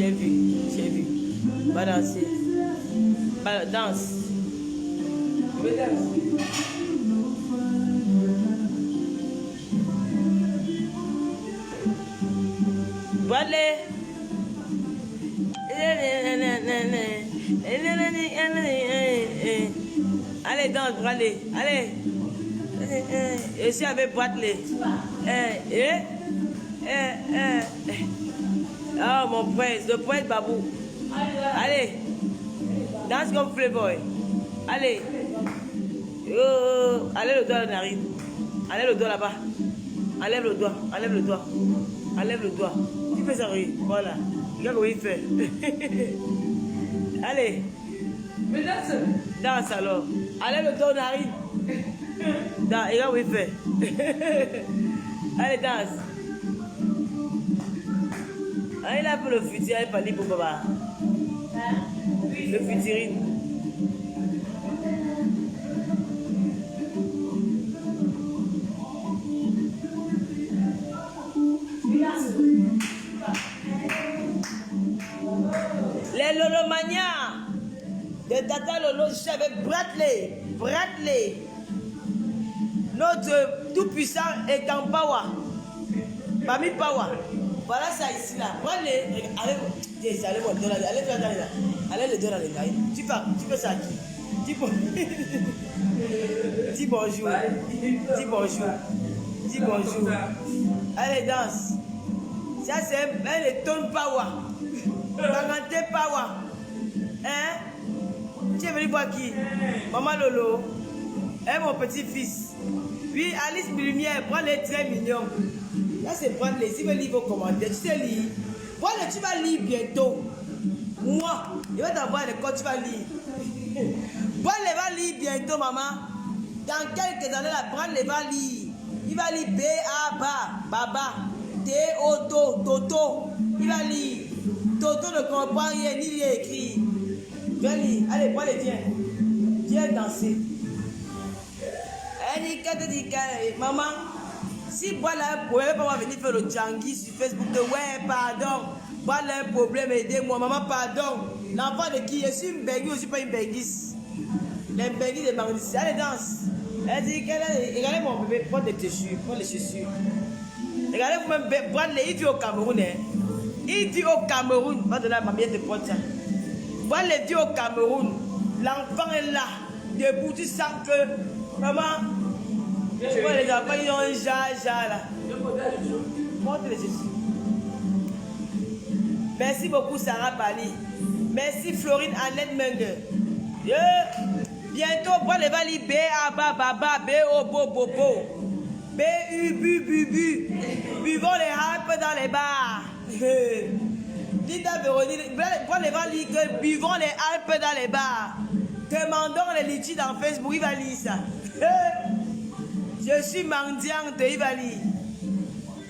j'ai vu, j'ai vu. Va danser. Va, danse. Je vais danser. Bradley. Allez, danse, Bradley. Allez. Je suis avec Bradley. Oh, mon prince, le prince Babou. Allez. Danse comme Playboy. Allez. Oh, allez le doigt à la narine. Allez le doigt là-bas. Enlève le doigt. Enlève le doigt. Enlève le doigt. Tu fais ça, oui. Voilà. Regarde comment il fait. Allez. Mais danse. Danse alors. Enlève le doigt aux narines. Regarde où il fait. Allez, danse. Allez là pour le futur, allez pas libre pour papa. Le futurine. Les Lolomania de Tata Lolo, je suis avec Bradley. Bradley. Notre tout-puissant est en power. Mami power. Voilà ça ici là. Bradley, allez, allez le dos là. Allez le dos là les gars. Tu fais ça qui? Dis bonjour. Dis bonjour. Dis bonjour. Allez, danse. Ça c'est un ton power. Baganté power. Hein? Tu es venu voir qui? Maman Lolo. Et mon petit-fils. Puis Alice Lumière, prends les très mignons. Là c'est prendre les. Si vous lisez vos commentaires, tu sais lire. Prends les, tu vas lire bientôt. Moi, je vais t'envoyer les codes, tu vas lire. Prends les, va lire bientôt, maman. Dans quelques années, là, prends les, va lire. Il va lire B-A-B-A, Baba, T-O-T-O, Toto. Il va lire. Toto ne comprend rien, ni rien écrit. Viens lire. Allez, prends les, viens. Viens danser. Elle dit, maman, si voilà un problème, on va venir faire le Djangui sur Facebook. Ouais, pardon. Voilà un problème, aidez-moi. Maman, pardon. L'enfant de qui? Je suis une Bengi, je ne suis pas une Benguis. Les Benguis de Maurice. Allez, danse. Elle dit, regardez mon bébé, prends des chaussures. Prends les chaussures. Regardez vous-même, Bradley, il vit au Cameroun. Hein. Il dit au Cameroun. Va donner à ma mère de prendre ça. Bradley dit au Cameroun. L'enfant est là. Debout, tu sens que. Maman. Ouais, les enfants, ils ont un ja là. Montre les chaussures. Merci beaucoup, Sarah Bali. Merci, Florine Annette Menge. Bientôt, prends les valis B, A, Ba, Baba, B, O, Bo, Bo, Bo. B, U, Bu, Bu, Bu. Buvons les hypes dans les bars. Dites à Véronique, prends les valis que buvons les hypes dans les bars. Demandons les litchis dans Facebook, il va lire ça. Je suis mendiante, il va lire.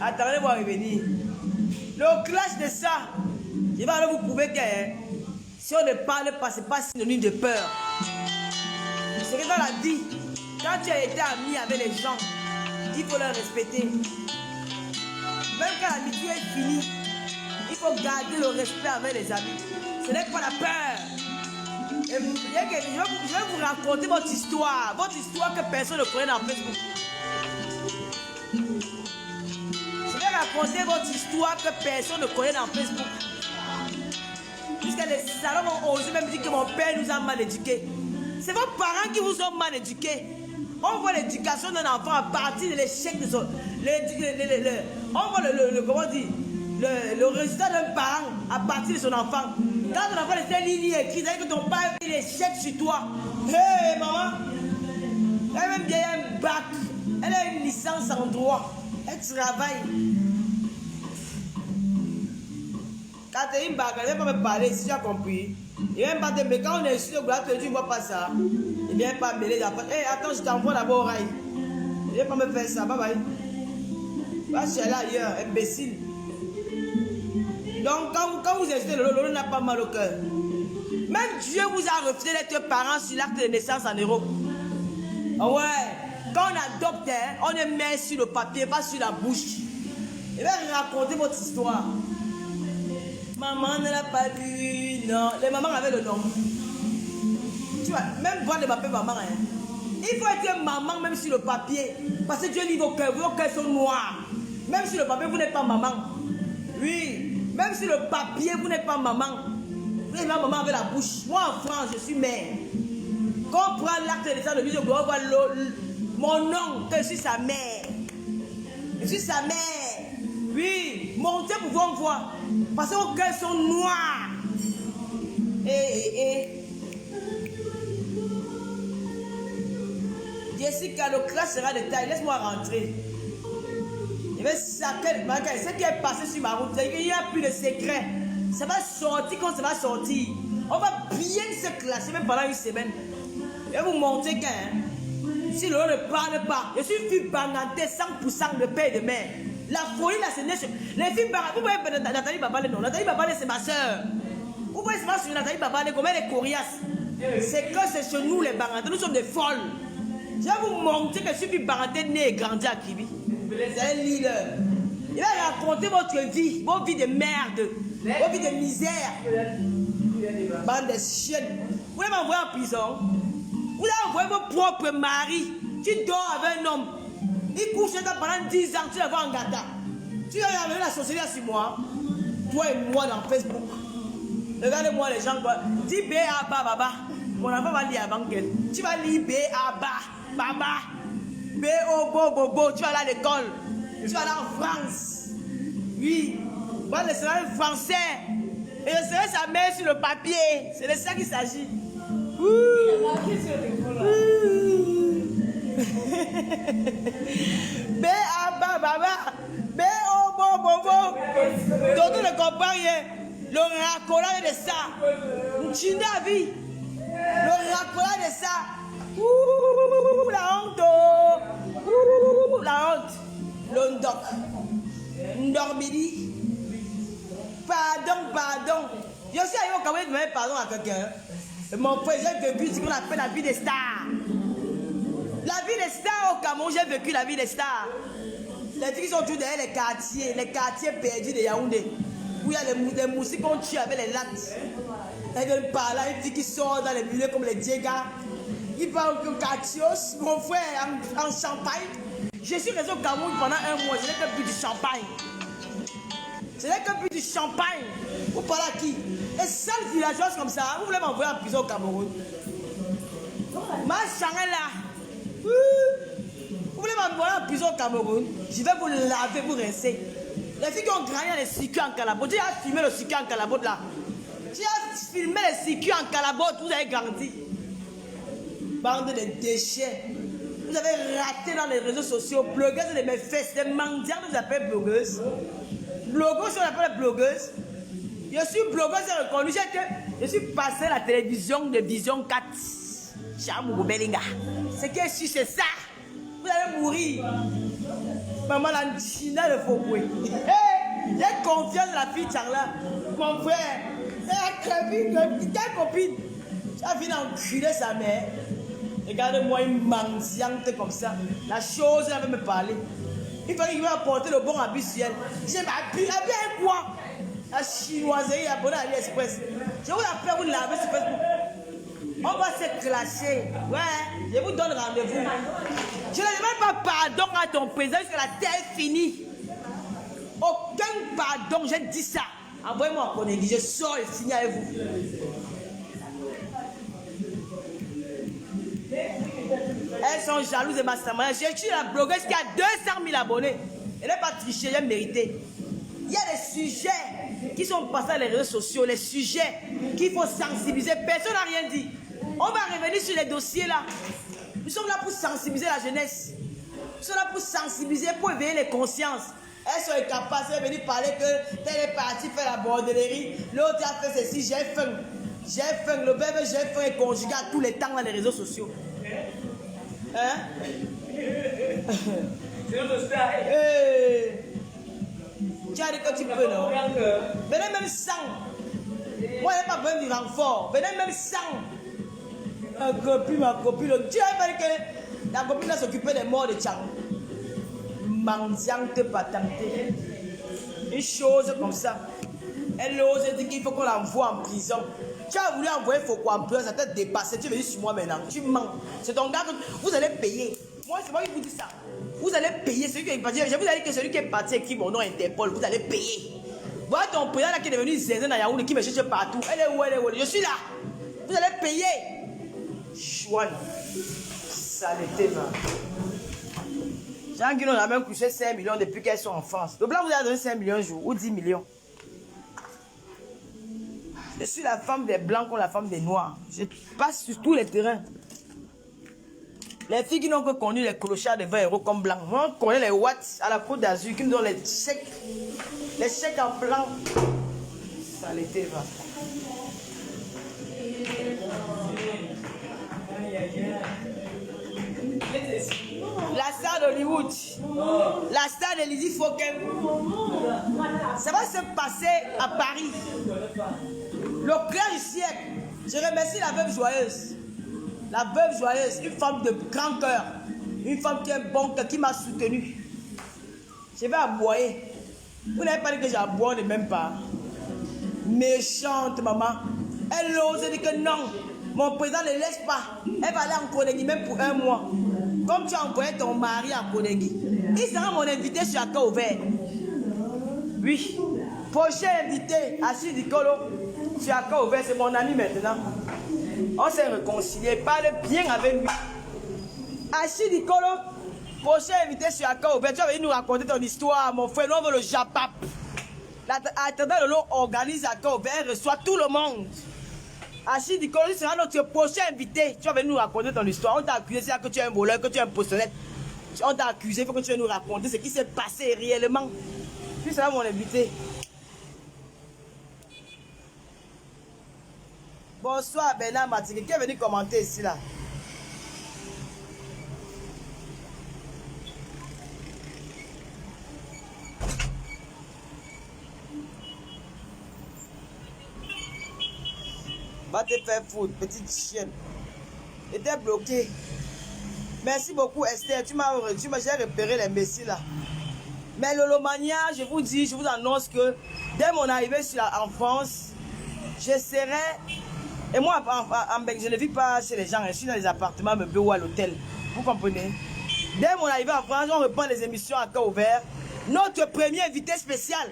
Attendez-moi revenir. Le clash de ça, je vais alors vous prouver que si on ne parle pas, ce n'est pas synonyme de peur. Ce que dans la vie, quand tu as été ami avec les gens, il faut les respecter. Même quand l'amitié est finie, il faut garder le respect avec les amis. Ce n'est pas la peur. Et je vais vous raconter votre histoire que personne ne connaît dans Facebook. Je vais raconter votre histoire que personne ne connaît dans Facebook. Puisque les salons ont osé même dire que mon père nous a mal éduqués. C'est vos parents qui vous ont mal éduqués. On voit l'éducation d'un enfant à partir de l'échec de son... on voit comment dire, le résultat d'un parent à partir de son enfant. Quand ton enfant était lié écrit, c'est-à-dire que ton père a eu l'échec sur toi. Hé, maman, elle a même bien un bac. Elle a une licence en droit. Elle travaille. Quand tu as une bague, elle ne va pas me parler, si tu as compris. Il vient pas te mais quand on est sur le boulot, tu ne vois pas ça. Il vient pas mêler les enfants. Hé, attends, je t'envoie d'abord au rail. Il vient pas me faire ça. Bye bye. Va chercher ailleurs, imbécile. Donc, quand vous hésitez, l'eau n'a pas mal au cœur. Même Dieu vous a refusé d'être parent sur l'acte de naissance en Europe. Oh ouais. Quand on adopte, on est met sur le papier, pas sur la bouche. Je vais raconter votre histoire. Maman ne l'a pas vu. Non, les mamans avaient le nom. Tu vois, même voir les papiers maman. Hein. Il faut être maman même sur le papier. Parce que Dieu dit vos cœurs sont noirs. Même sur le papier, vous n'êtes pas maman. Oui, même sur le papier, vous n'êtes pas maman. Vous êtes maman avec la bouche. Moi en France, je suis mère. Quand on prend l'acte de naissance de Dieu, on voit mon nom, que je suis sa mère. Je suis sa mère. Oui, montez pour qu'on voit. Parce que vos cœurs sont noirs. Jessica, le classe sera de taille. Laisse-moi rentrer. Je vais saquer. Ce qui est passé sur ma route, il n'y a plus de secret. Ça va sortir quand ça va sortir. On va bien se classer, même pendant une semaine. Je vais vous montrer que si l'on ne parle pas, je suis fille banantée 100% de père et de mère. La folie, là, c'est les filles banantées. Vous voyez Nathalie Babalé, non? Nathalie Babalé, c'est ma soeur. Vous voyez, c'est ma soeur Nathalie Babalé, comme elle est coriace. C'est que c'est chez nous les banantées. Nous sommes des folles. Je vais vous montrer que je suis fille banantée née et grandie à Kibi. C'est un leader. Il va raconter votre vie, vos vies de merde, vos vies de misère. Bande de chiennes. Vous voulez m'envoyer en prison? Vous avez envoyé vos propres maris. Tu dors avec un homme. Il couche pendant 10 ans, tu la vois en gata. Tu as amené la société sur moi. Toi et moi dans Facebook. Regardez-moi les gens. Dis B.A.B.A. Baba. Mon enfant va lire avant qu'elle. Tu vas lire B.A.B.A. Baba. B.O.B.O. Tu vas aller à l'école. Tu vas aller en France. Oui. Moi, je serai français. Et je serai sa mère sur le papier. C'est de ça qu'il s'agit. B.A.B.A. Baba. B.O.B.O. D'autres ne comprennent rien. Le racolage de ça. Tu n'as vu. Le racolage de ça. La honte. La honte. L'ondoc. Ndormidi. Pardon. Je suis allé au Cameroun de demander pardon à quelqu'un. Mon frère, j'ai vécu ce qu'on appelle la vie des stars. La vie des stars au Cameroun, j'ai vécu la vie des stars. Les filles qui sont toutes derrière les quartiers perdus de Yaoundé. Où il y a des moustiques qu'on tue avec les lattes. Et par là, une fille qui sort dans les milieux comme les Diega. Il parle au quartier, mon frère, en Champagne. Je suis resté au Cameroun pendant un mois, je n'ai que bu du champagne. Je n'ai que bu du champagne. Vous parlez à qui? Les sales villageoises comme ça, vous voulez m'envoyer en prison au Cameroun? Ma chanelle là. Vous voulez m'envoyer en prison au Cameroun? Je vais vous laver, vous rincer. Les filles qui ont grandi dans les circuits en calabote, tu as filmé le circuit en calabote là. Tu as filmé les circuits en calabote, vous avez grandi. Bande de déchets. Vous avez raté dans les réseaux sociaux. Blogueuses de mes fesses, des mendiants, vous appelez blogueuses. Blogueuses, on appelle blogueuses. Je suis blogueuse reconnue. Je suis passé à la télévision de Vision 4. Chamou Belinga. C'est que si c'est ça, vous allez mourir. Maman, la China de Fokoué. J'ai confiance dans la fille Charla. Mon frère. Quelle copine. Tu as fini d'enculer sa mère. Regardez-moi une mendiante comme ça. La chose, elle va me parler. Il fallait qu'il va apporter le bon habit sur elle. J'ai habillé quoi? La chinoiserie abonnée à AliExpress. Je vous appelle, vous laver sur Facebook. On va se clasher. Ouais, je vous donne rendez-vous. Je ne demande pas pardon à ton président jusqu'à la terre finie. Aucun pardon, j'ai dit ça. Envoyez-moi un connecté, je sors et signe avec vous. Elles sont jalouses de ma samarin. Je suis la blogueuse qui a 200 000 abonnés. Elle n'est pas trichée, j'ai mérité. Il y a des sujets qui sont passés dans les réseaux sociaux, les sujets qu'il faut sensibiliser. Personne n'a rien dit. On va revenir sur les dossiers là. Nous sommes là pour sensibiliser la jeunesse. Nous sommes là pour sensibiliser, pour éveiller les consciences. Elles sont incapables de venir parler que tel est parti faire la bordellerie, l'autre a fait ceci, j'ai faim. J'ai faim, le verbe j'ai faim est conjugué à tous les temps dans les réseaux sociaux. Hein? C'est notre style. Tu as dit que tu peux, non? Venez même sans. Moi, je n'ai pas besoin du renfort. Venez même sans. Ma copine. Tu as dit que la copine va s'occuper des morts de Tchang. Mendiante patentée. Une chose comme ça. Elle ose dire qu'il faut qu'on l'envoie en prison. Tu as voulu envoyer Foko en prison, ça t'a dépassé. Tu es venu sur moi maintenant. Tu mens. C'est ton gars que vous allez payer. Moi, c'est moi qui vous dis ça. Vous allez payer. Celui qui est parti, je vous ai dit que celui qui est parti écrit mon nom Interpol, vous allez payer. Voilà ton président là qui est devenu Zézé dans Yaoundé qui me cherche partout. Elle est où, elle est où? Je suis là. Vous allez payer. Chouane. Saleté, va. Jean Guillaume a même couché 5 millions depuis qu'elles sont en France. Le blanc vous a donné 5 millions un jour ou 10 millions. Je suis la femme des blancs comme la femme des noirs. Je passe sur tous les terrains. Les filles qui n'ont que connu les clochards de 20 € comme blancs. Moi, on connaît les watts à la Côte d'Azur qui nous donnent les chèques. Les chèques en blanc. Saleté, va. La star d'Hollywood, la star de Lizzie Fokem, ça va se passer à Paris. Le cœur du siècle. Je remercie la veuve joyeuse. La veuve joyeuse, une femme de grand cœur. Une femme qui est bon cœur, qui m'a soutenu. Je vais aboyer. Vous n'avez pas dit que j'aboie, ne même pas. Méchante maman. Elle ose dire que non. Mon président ne laisse pas. Elle va aller en Konegi même pour 1 mois. Comme tu as envoyé ton mari à Konegi. Il sera mon invité sur Accra Ouvert. Oui. Prochain invité, Achille Dikolo, sur Accra Ouvert, c'est mon ami maintenant. On s'est réconcilié. Parle bien avec lui. Achille Dikolo, prochain invité sur Accra Ouvert. Tu vas venir nous raconter ton histoire, mon frère. Nous on veut le Japap. Attendant le lot organise Accra Ouvert, elle reçoit tout le monde. Achille Dikolo sera notre prochain invité. Tu vas venir nous raconter ton histoire. On t'a accusé, c'est que tu es un voleur, que tu es un postelette. On t'a accusé, il faut que tu viennes nous raconter ce qui s'est passé réellement. Tu seras mon invité. Bonsoir Bernard Matiki. Qui est venu commenter ici là? Va te faire foutre, petite chienne. J'étais bloqué. Merci beaucoup Esther. J'ai repéré les messies là. Mais Lolomania, je vous dis, je vous annonce que dès mon arrivée en France, je serai. Et moi, je ne vis pas chez les gens, je suis dans les appartements meublés ou à l'hôtel. Vous comprenez? Dès mon arrivée en France, on reprend les émissions à cœur ouvert. Notre premier invité spécial.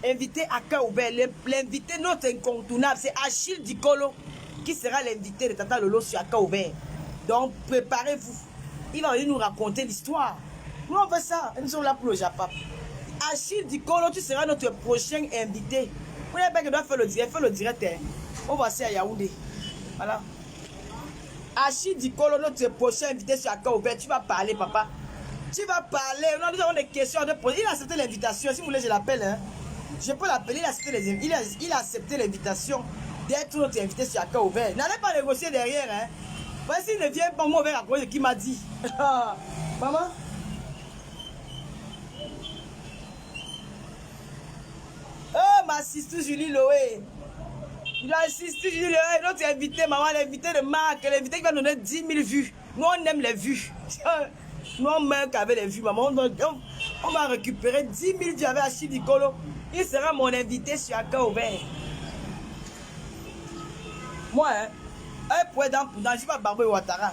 Invité à cœur ouvert, l'invité notre incontournable, c'est Achille Dikolo qui sera l'invité de Tata Lolo sur cœur ouvert. Donc préparez-vous, il va venir nous raconter l'histoire. Nous on fait ça, nous sommes là pour le Japap. Achille Dikolo, tu seras notre prochain invité. Vous n'avez pas que doit faire le direct, fais le direct. Hein. On va passer à Yaoundé. Voilà. Achille Dikolo, notre prochain invité sur cœur ouvert, tu vas parler papa. Tu vas parler, nous avons des questions à te poser. Il a accepté l'invitation, si vous voulez je l'appelle. Hein. Je peux l'appeler, il a accepté l'invitation d'être notre invité sur Accra Ouvert. N'allez pas négocier derrière. Hein. Voici, il ne vient pas moi vers à cause de qui m'a dit. Maman? Oh, ma sister Julie Loé. La sister Julie Loé, notre invité, maman, l'invité de Marc, l'invité qui va nous donner 10 000 vues. Nous, on aime les vues. Nous, on meurt qu'avec les vues, maman. On va récupérer 10 000 vues avec Achille Dikolo. Il sera mon invité sur Accra Ouvert. Moi, hein, un point dent pour dent, je ne suis pas Barbeau et Ouattara.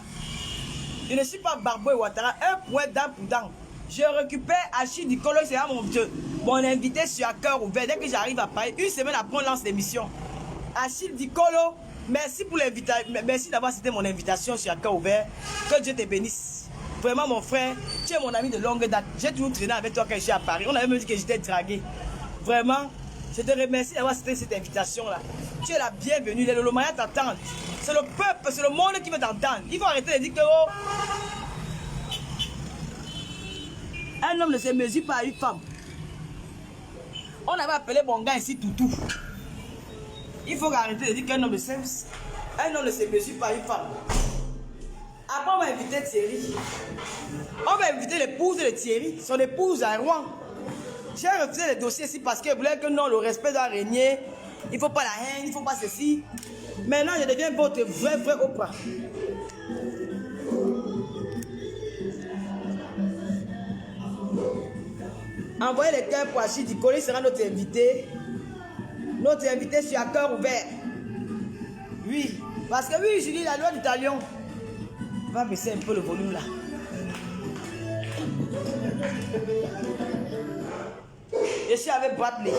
Je ne suis pas Barbeau et Ouattara, un point dent pour dent. Je récupère Achille Dikolo, il sera mon invité sur Accra Ouvert. Dès que j'arrive à Paris, une semaine après, on lance l'émission. Achille Dikolo, merci pour l'invitation. Merci d'avoir accepté mon invitation sur Accra Ouvert. Que Dieu te bénisse. Vraiment, mon frère, tu es mon ami de longue date. J'ai toujours traîné avec toi quand je suis à Paris. On avait même dit que j'étais dragué. Vraiment, je te remercie d'avoir accepté cette invitation-là. Tu es la bienvenue. Les Lolomaya t'attendent. C'est le peuple, c'est le monde qui veut t'entendre. Il faut arrêter de dire que oh, un homme ne se mesure pas à une femme. On avait appelé mon gars ici Toutou. Il faut arrêter de dire qu'un homme ne se mesure pas à une femme. Après, on va inviter Thierry. On va inviter l'épouse de Thierry, son épouse à Rouen. J'ai refusé les dossiers ici parce que je voulais que non, le respect doit régner. Il ne faut pas la haine, il ne faut pas ceci. Maintenant, je deviens votre vrai Oprah. Envoyez les cœurs pour Achille Dikolo, il sera notre invité. Notre invité sur à cœur ouvert. Oui. Parce que oui, Julie, la loi du talion. Va baisser un peu le volume là. Je suis avec Bradley.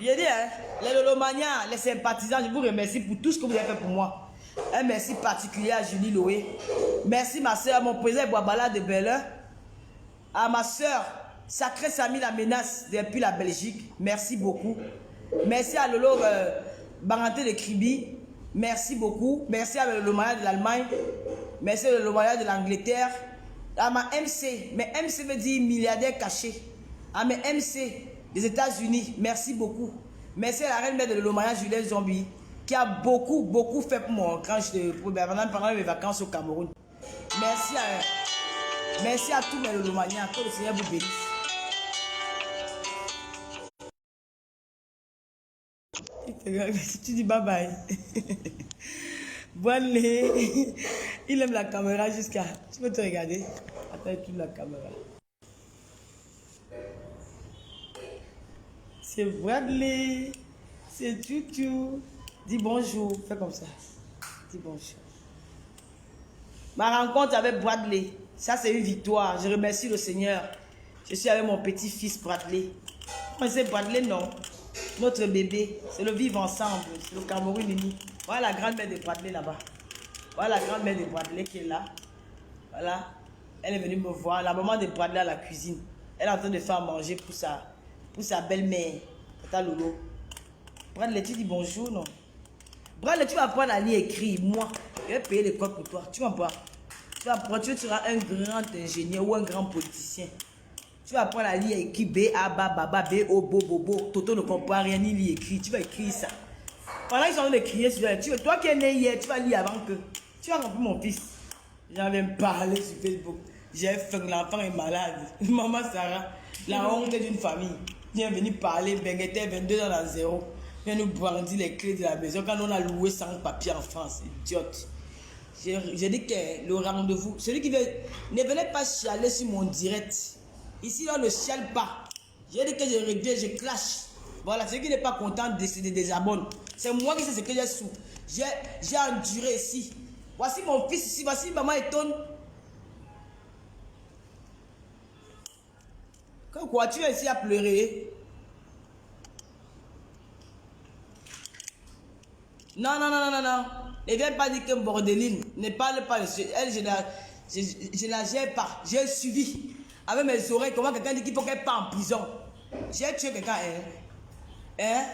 J'ai dit, hein, les Lolomaniens, les sympathisants, je vous remercie pour tout ce que vous avez fait pour moi. Un merci particulier à Julie Loé. Merci ma soeur, mon président Boabala de Belle. À ma soeur, Sacré Samy la menace depuis la Belgique. Merci beaucoup. Merci à Lolo Baranté de Kribi. Merci beaucoup. Merci à Lolomania de l'Allemagne. Merci à Lolomania de l'Angleterre. À ma MC. Mais MC veut dire milliardaire caché. À mes MC des États-Unis. Merci beaucoup. Merci à la reine mère de Lolomania, Julien Zombie, qui a beaucoup fait pour moi pendant mes vacances au Cameroun. Merci à tous mes Lolomaniens. Que le Seigneur vous bénisse. Tu dis bye bye. Voilà. Il aime la caméra jusqu'à... Tu peux te regarder? Attends, tu la caméra. C'est Bradley. C'est Tutu. Dis bonjour. Fais comme ça. Dis bonjour. Ma rencontre avec Bradley, ça c'est une victoire. Je remercie le Seigneur. Je suis avec mon petit-fils Bradley. C'est Bradley, non. Notre bébé, c'est le vivre ensemble. C'est le Cameroun uni. Voilà la grand-mère de Bradley là-bas. Voilà la grand-mère de Bradley qui est là. Voilà. Elle est venue me voir. La maman de Bradley à la cuisine. Elle est en train de faire manger pour sa belle-mère. Tata Lolo. Bradley, tu dis bonjour, non? Bradley, tu vas apprendre à lire et écrire. Moi, je vais payer l'école pour toi. Tu vas pas. Tu vas apprendre, tu seras un grand ingénieur ou un grand politicien. Tu vas apprendre à lire et écrire B, A, B, Baba, B, O, Bo, Bobo. Toto ne comprend rien, ni lire et écrire. Tu vas écrire ça. Pendant qu'ils sont en train de crier sur toi qui es né hier, tu vas lire avant que. Tu vas remplir mon fils. J'avais parlé sur Facebook. J'ai faim, l'enfant est malade. Maman Sarah, la honte d'une famille. Viens venir parler, Bengueté, 22 ans dans zéro. Viens nous brandir les clés de la maison quand on a loué sans papier en France. Idiote. J'ai dit que le rendez-vous, celui qui veut, ne venez pas chialer sur mon direct. Ici, on ne chiale pas. J'ai dit que je reviens, je clash. Voilà, celui qui n'est pas content de désabonner. C'est moi qui sais ce que j'ai sous. J'ai enduré ici. Voici mon fils ici, voici maman étonne. Quoi, tu es ici à pleurer? Non. Ne viens pas dire que bordeline. Ne parle pas. Elle, je la gère pas. J'ai suivi. Avec mes oreilles, comment quelqu'un dit qu'il faut qu'elle parte en prison. J'ai tué quelqu'un, elle. Hein?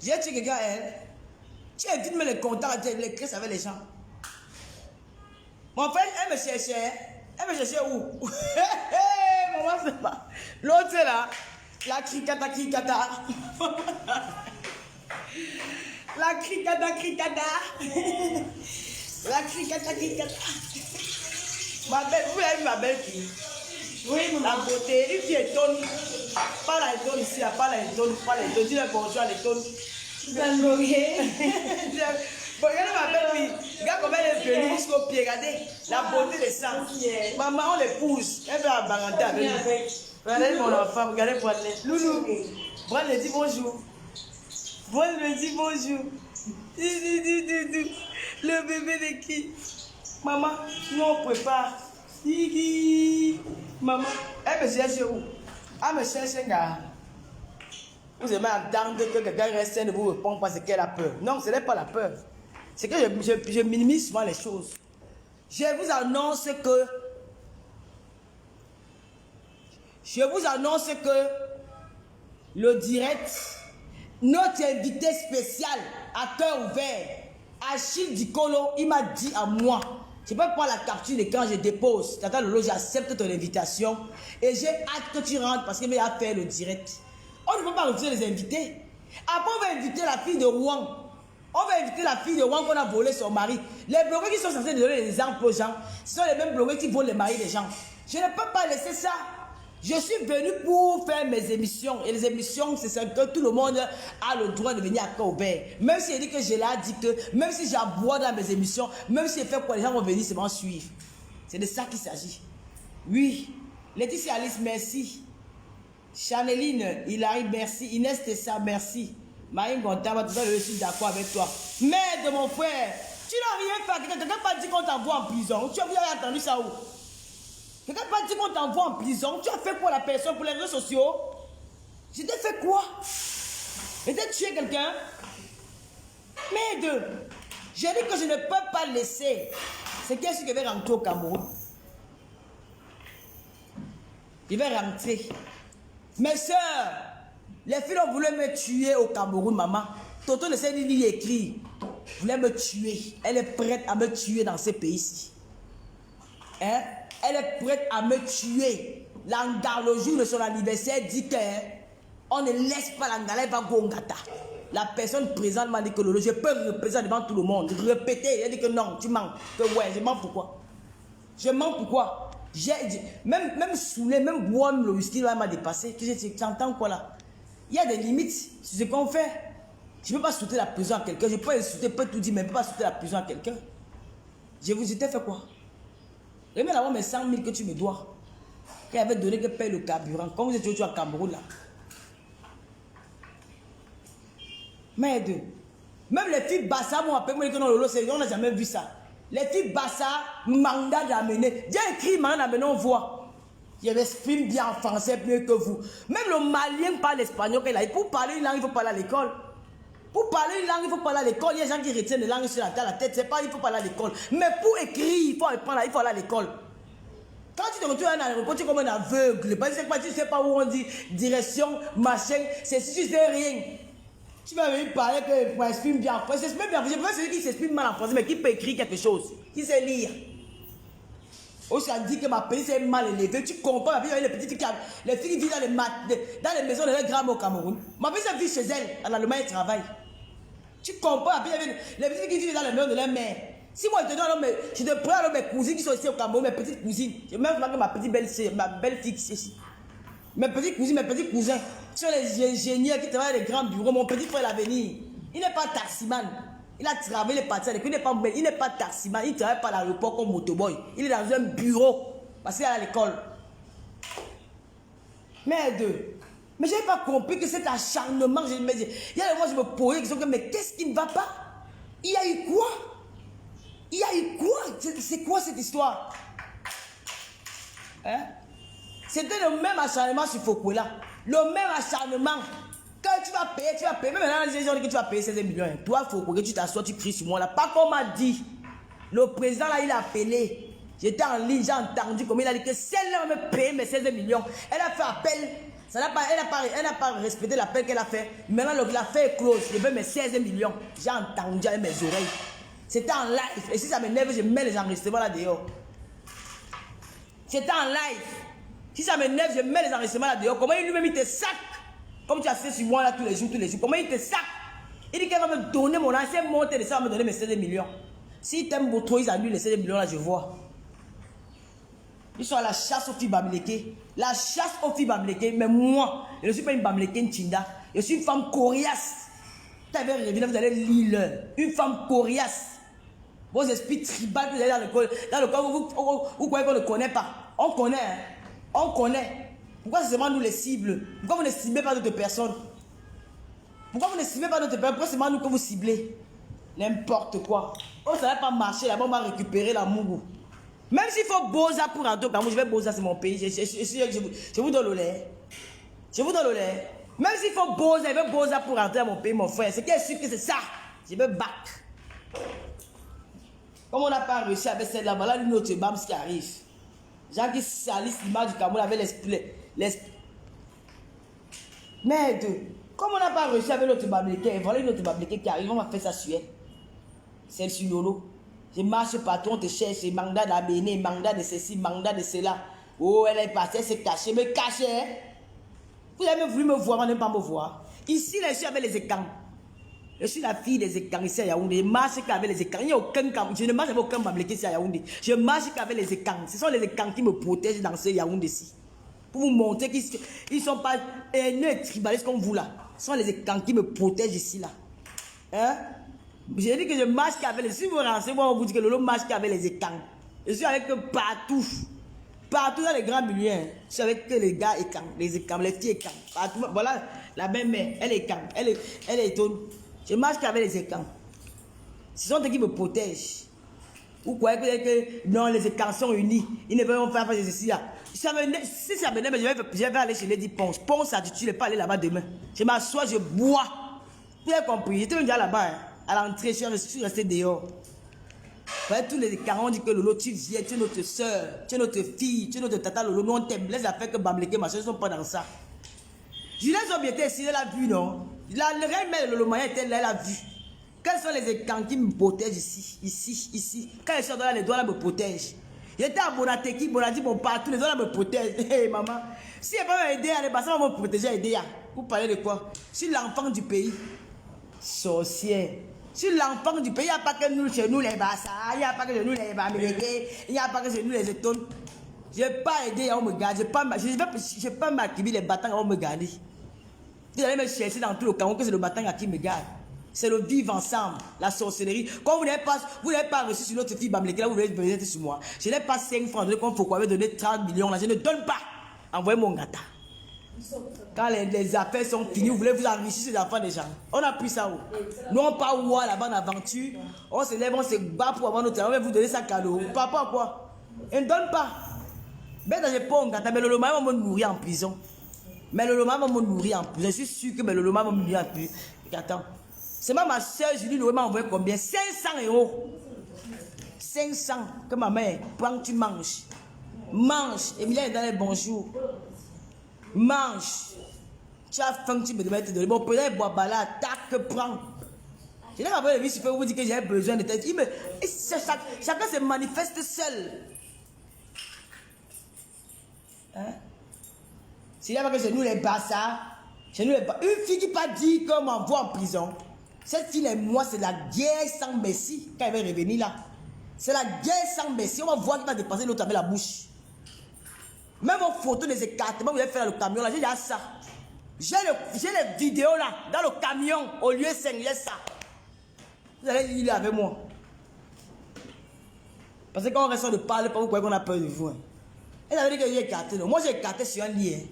J'ai tué quelqu'un, elle. Tu évites me les contacts, les crises avec les gens. Mon frère, elle me cherchait. Elle me cherchait où? Maman, c'est pas. L'autre, c'est là. La cricata. La cricata. La cricata. Ma belle, vous avez vu ma belle fille? Oui, la beauté, une fille étonne. Pas la étonne ici, pas la étonne. Dis le bonjour à l'étonne. Regardez ma belle fille. Regarde comment elle est venue jusqu'au pied. Regardez la beauté des sangs. Maman, on l'épouse. Elle veut la baranter avec nous. Regardez mon enfant, regardez Bradley. Loulou. Bradley dit bonjour. Bradley dit bonjour. Le bébé de qui? Maman, nous on prépare. Maman, elle me cherche où? Elle me cherche un gars. Vous aimez attendre que quelqu'un reste et ne vous répond parce qu'elle a peur. Non, ce n'est pas la peur. C'est que je minimise souvent les choses. Je vous annonce que le direct, notre invité spécial à cœur ouvert, Achille Dikolo, il m'a dit à moi, je peux prendre la capture de quand je dépose. Tata Lolo, j'accepte ton invitation et j'ai hâte que tu rentres parce qu'il va faire le direct. On ne peut pas refuser les invités. Après, on va inviter la fille de Rouen. On va inviter la fille de Rouen qu'on a volé son mari. Les blogueurs qui sont censés donner des exemples aux gens, ce sont les mêmes blogueurs qui volent les maris des gens. Je ne peux pas laisser ça. Je suis venu pour faire mes émissions. Et les émissions, c'est ça que tout le monde a le droit de venir à Caubert. Même si je dis que je l'ai dit que, même si j'aboie dans mes émissions, même si je fais quoi, les gens vont venir seulement suivre. C'est de ça qu'il s'agit. Oui. Laetitia Alice, merci. Chaneline, Hilary, merci. Inès Tessa, merci. Marine Gontaba, tout ça, je suis d'accord avec toi. Mais de mon frère, tu n'as rien fait. Quelqu'un n'a pas dit qu'on t'envoie en prison. Tu as entendu ça où? Quelqu'un n'a pas dit qu'on t'envoie en prison. Tu as fait quoi la personne pour les réseaux sociaux? Je t'ai fait quoi? Je t'ai tué quelqu'un? Merde! J'ai dit que je ne peux pas laisser. C'est qu'est-ce que je vais rentrer au Cameroun? Je vais rentrer. Mes soeurs, les filles ont voulu me tuer au Cameroun, maman. Toto ne sait ni lire écrire. Voulait me tuer. Elle est prête à me tuer dans ce pays-ci. Hein? Elle est prête à me tuer. L'Angara, le jour de son anniversaire, dit que on ne laisse pas l'Angara, elle va Gongata. La personne présente m'a dit que je peux représenter devant tout le monde. Répéter, elle dit que non, tu mens. Que ouais, je mens pourquoi? Je mens pourquoi? Même saoulé, même boire le whisky là m'a dépassé. Tu entends quoi là? Il y a des limites sur ce qu'on fait. Je ne peux pas sauter la prison à quelqu'un. Je peux insulter, peut tout dire, mais je ne peux pas sauter la prison à quelqu'un. Je t'ai fait quoi? Remets là-bas mes 100 000 que tu me dois. Qui avait donné que paye le carburant. Quand vous étiez au Cameroun là. Merde. Même les filles Bassa m'ont appelé, moi, on n'a jamais vu ça. Les filles Bassa, mandat d'amener. J'ai écrit mandat d'amener, on voit. Je m'exprime bien en français mieux que vous. Même le Malien parle espagnol. Pour parler une langue, il faut parler à l'école. Pour parler une langue, il faut parler à l'école. Il y a des gens qui retiennent les langues sur la tête. C'est pas, il faut parler à l'école. Mais pour écrire, il faut aller à l'école. Quand tu te retrouves à l'aéroport, tu es comme un aveugle. Tu ne sais pas où on dit direction, machin. C'est si tu sais rien. Tu vas venir parler que moi j'exprime bien en français. C'est même bien. Je veux celui qui s'exprime mal en français, mais qui peut écrire quelque chose, qui sait lire. Aussi, on dit que ma petite est mal élevée. Tu comprends, ma petite, les petites filles qui vivent dans les maisons de leurs grands au Cameroun. Ma petite vit chez elle, en Allemagne, elle travaille. Tu comprends, les petites qui vivent dans les maisons de leur mère. Si moi je te donne, je te prends mes cousines qui sont ici au Cameroun, mes petites cousines. Je même que ma petite belle-fille, ma belle-fille qui est ici. Mes petites cousines, mes petits cousins, qui sont les ingénieurs qui travaillent dans les grands bureaux. Mon petit frère l'avenir, il n'est pas taximan. Il a travaillé, il est parti avec lui, il n'est pas taximan, il ne travaille pas à l'aéroport comme motoboy. Il est dans un bureau parce qu'il est à l'école. Merde. Mais je n'ai pas compris que cet acharnement, il y a des fois je me posais la question, mais qu'est-ce qui ne va pas? Il y a eu quoi? Il y a eu quoi? C'est quoi cette histoire? Hein? C'était le même acharnement sur Fokwela. Le même acharnement. Quand tu vas payer. Même maintenant, les gens disent que tu vas payer 16 millions. Toi, Fokwela, tu t'assois, tu cries sur moi là. Pas comme on m'a dit. Le président là, il a appelé. J'étais en ligne, j'ai entendu comment il a dit que celle-là va me payer mes 16 millions. Elle a fait appel. Elle n'a pas respecté l'appel qu'elle a fait. Maintenant, l'affaire est close. Je veux mes 16 millions. J'ai entendu avec mes oreilles. C'était en live. Et si ça m'énerve, je mets les enregistrements là dehors. C'était en live. Si ça m'énerve, je mets les enregistrements là dehors. Comment il lui-même il te sac? Comme tu as fait sur moi là tous les jours. Comment il te sac? Il dit qu'elle va me donner mon ancien monté de ça, va me donner mes 16 millions. S'il t'aime beaucoup trop, ils annulent les 16 millions là, je vois. Ils sont à la chasse aux filles bamlékées. La chasse aux filles bamlékées. Mais moi, je ne suis pas une bamlékée, une tinda. Je suis une femme coriace. Tu avais revenir, vous allez lire. Une femme coriace. Vos esprits tribales, vous allez dans le corps, vous croyez qu'on ne connaît pas. On connaît. Hein? On connaît. Pourquoi c'est seulement nous les cibles? Pourquoi vous ne ciblez pas d'autres personnes? Pourquoi vous ne ciblez pas d'autres personnes? Pourquoi c'est seulement nous que vous ciblez? N'importe quoi. Oh, ça ne va pas marcher là-bas, on va récupérer la mougou. Même s'il faut Boza pour rentrer au Cameroun, je vais Boza, c'est mon pays. Je vous donne le lait. Je vous donne le lait. Même s'il faut Boza, je vais Boza pour rentrer à mon pays, mon frère. C'est qui est sûr que c'est ça? Je vais back. Comme on n'a pas réussi avec celle-là, voilà une autre bams qui arrive. Gens qui salissent l'image du Cameroun avec l'esprit. Merde. Comme on n'a pas réussi avec l'autre bamléqué, voilà une autre bamléqué qui arrive, on va faire ça sur elle. Celle sur Lolo. Je marche partout, on te cherche, mandat d'Abéné, mandat de ceci, mandat de cela. Oh, elle est partie, elle s'est cachée, me cachée. Hein? Vous avez voulu me voir, mais ne pas me voir. Ici, là, je suis avec les écans. Je suis la fille des écans ici à Yaoundé. Je marche qu'avec les écans. Il n'y a aucun camp. Je ne marche avec aucun bamléqué ici à Yaoundé. Je marche qu'avec les écans. Ce sont les écans qui me protègent dans ce Yaoundé-ci. Pour vous montrer qu'ils ne sont pas haineux et tribalistes comme vous là. Ce sont les écans qui me protègent ici là. Hein? J'ai dit que je marche qu'avec les... Si vous renseignez, moi, on vous dit que Lolo marche qu'avec les écans. Je suis avec eux partout. Partout dans les grands milieux, hein, c'est avec que les gars écam, les filles écam. Partout, voilà, la belle-mère, elle écam, elle est étonne. Je marche qu'avec les écams. Ce sont eux qui me protègent. Vous croyez que non, les écams sont unis. Ils ne veulent pas faire ceci là. Si ça me je vais aller chez Lady Ponce. Ponce, tu ne peux pas aller là-bas demain. Je m'assois, je bois. Vous avez compris? J'étais déjà là-bas, hein, à l'entrée, je suis resté dehors. Vous voyez, tous les écams ont dit que Lolo, tu viens, tu es notre soeur, tu es notre fille, tu es notre tata Lolo. Nous, on t'aime. Les affaires que Bamleke, machin, ne sont pas dans ça. Je les ai bien ici, elle a vu, non? La reine mère de Lolo Maya était là, elle a vu. Quels sont les écans qui me protègent ici? Quand ils sont là, les doigts là me protègent. J'étais à Bonateki, Bonati, mon partout, les doigts là me protègent. Hé, maman. Si elle va m'aider, les bassins vont me protéger, aider. Vous parlez de quoi? Je suis l'enfant du pays. Sorcière. Je suis l'enfant du pays. Il n'y a pas que nous, chez nous, les bassins. Il n'y a pas que chez nous, les Bamileke. Il n'y a pas que chez nous, les étones. Je n'ai pas aidé à me garder. Je n'ai pas m'activer les bâtons à me garder. Vous allez me chercher dans tout le Cameroun que c'est le bâton à qui me garde. C'est le vivre ensemble, la sorcellerie. Quand vous n'avez pas reçu sur notre fille Bamleke, là vous voulez venir sur moi. Je n'ai pas 5 francs, comme faut quoi, donner 30 millions là, je ne donne pas. Envoyez mon gâteau. Quand les affaires sont finies, vous voulez vous enrichir ces enfants des gens. On a pris ça où? Nous on part où là-bas en aventure. On se lève, on se bat pour avoir notre. On va vous donner ça cadeau. Papa quoi? On ne donne pas. Ben je pas un gâteau, mais le loma va me nourrir en prison. Mais le loma va me nourrir en prison. Je suis sûr que le loma va me nourrir en prison. Attends. C'est ma soeur Julie Loé m'a envoyé combien? 500 €. 500 que ma mère prend, tu manges. Mange. Emilia est dans les bonjours. Mange. Tu as faim, tu me demande de donner. Bon, peut-être bois bala, tac, prends. Je n'ai pas besoin de lui, je peux vous dire que j'ai besoin de tête. Chacun se manifeste seul. Hein? S'il n'y a pas que chez nous les bassards, chez nous les bassards. Une fille qui pas dit qu'on m'envoie en prison. Cette fille et moi, c'est la guerre sans merci. Quand elle va revenir là, c'est la guerre sans merci. On va voir qui va dépasser l'autre avec la bouche. Même vos photos des écartements, vous allez faire dans le camion là, j'ai déjà ça. J'ai les vidéos là, dans le camion, au lieu 5, j'ai ça. Vous allez y aller avec moi. Parce que quand on reste de parler, vous croyez qu'on a peur de vous. Hein. Elle avait dit que j'ai écarté. Moi, j'ai écarté sur un lit. Hein.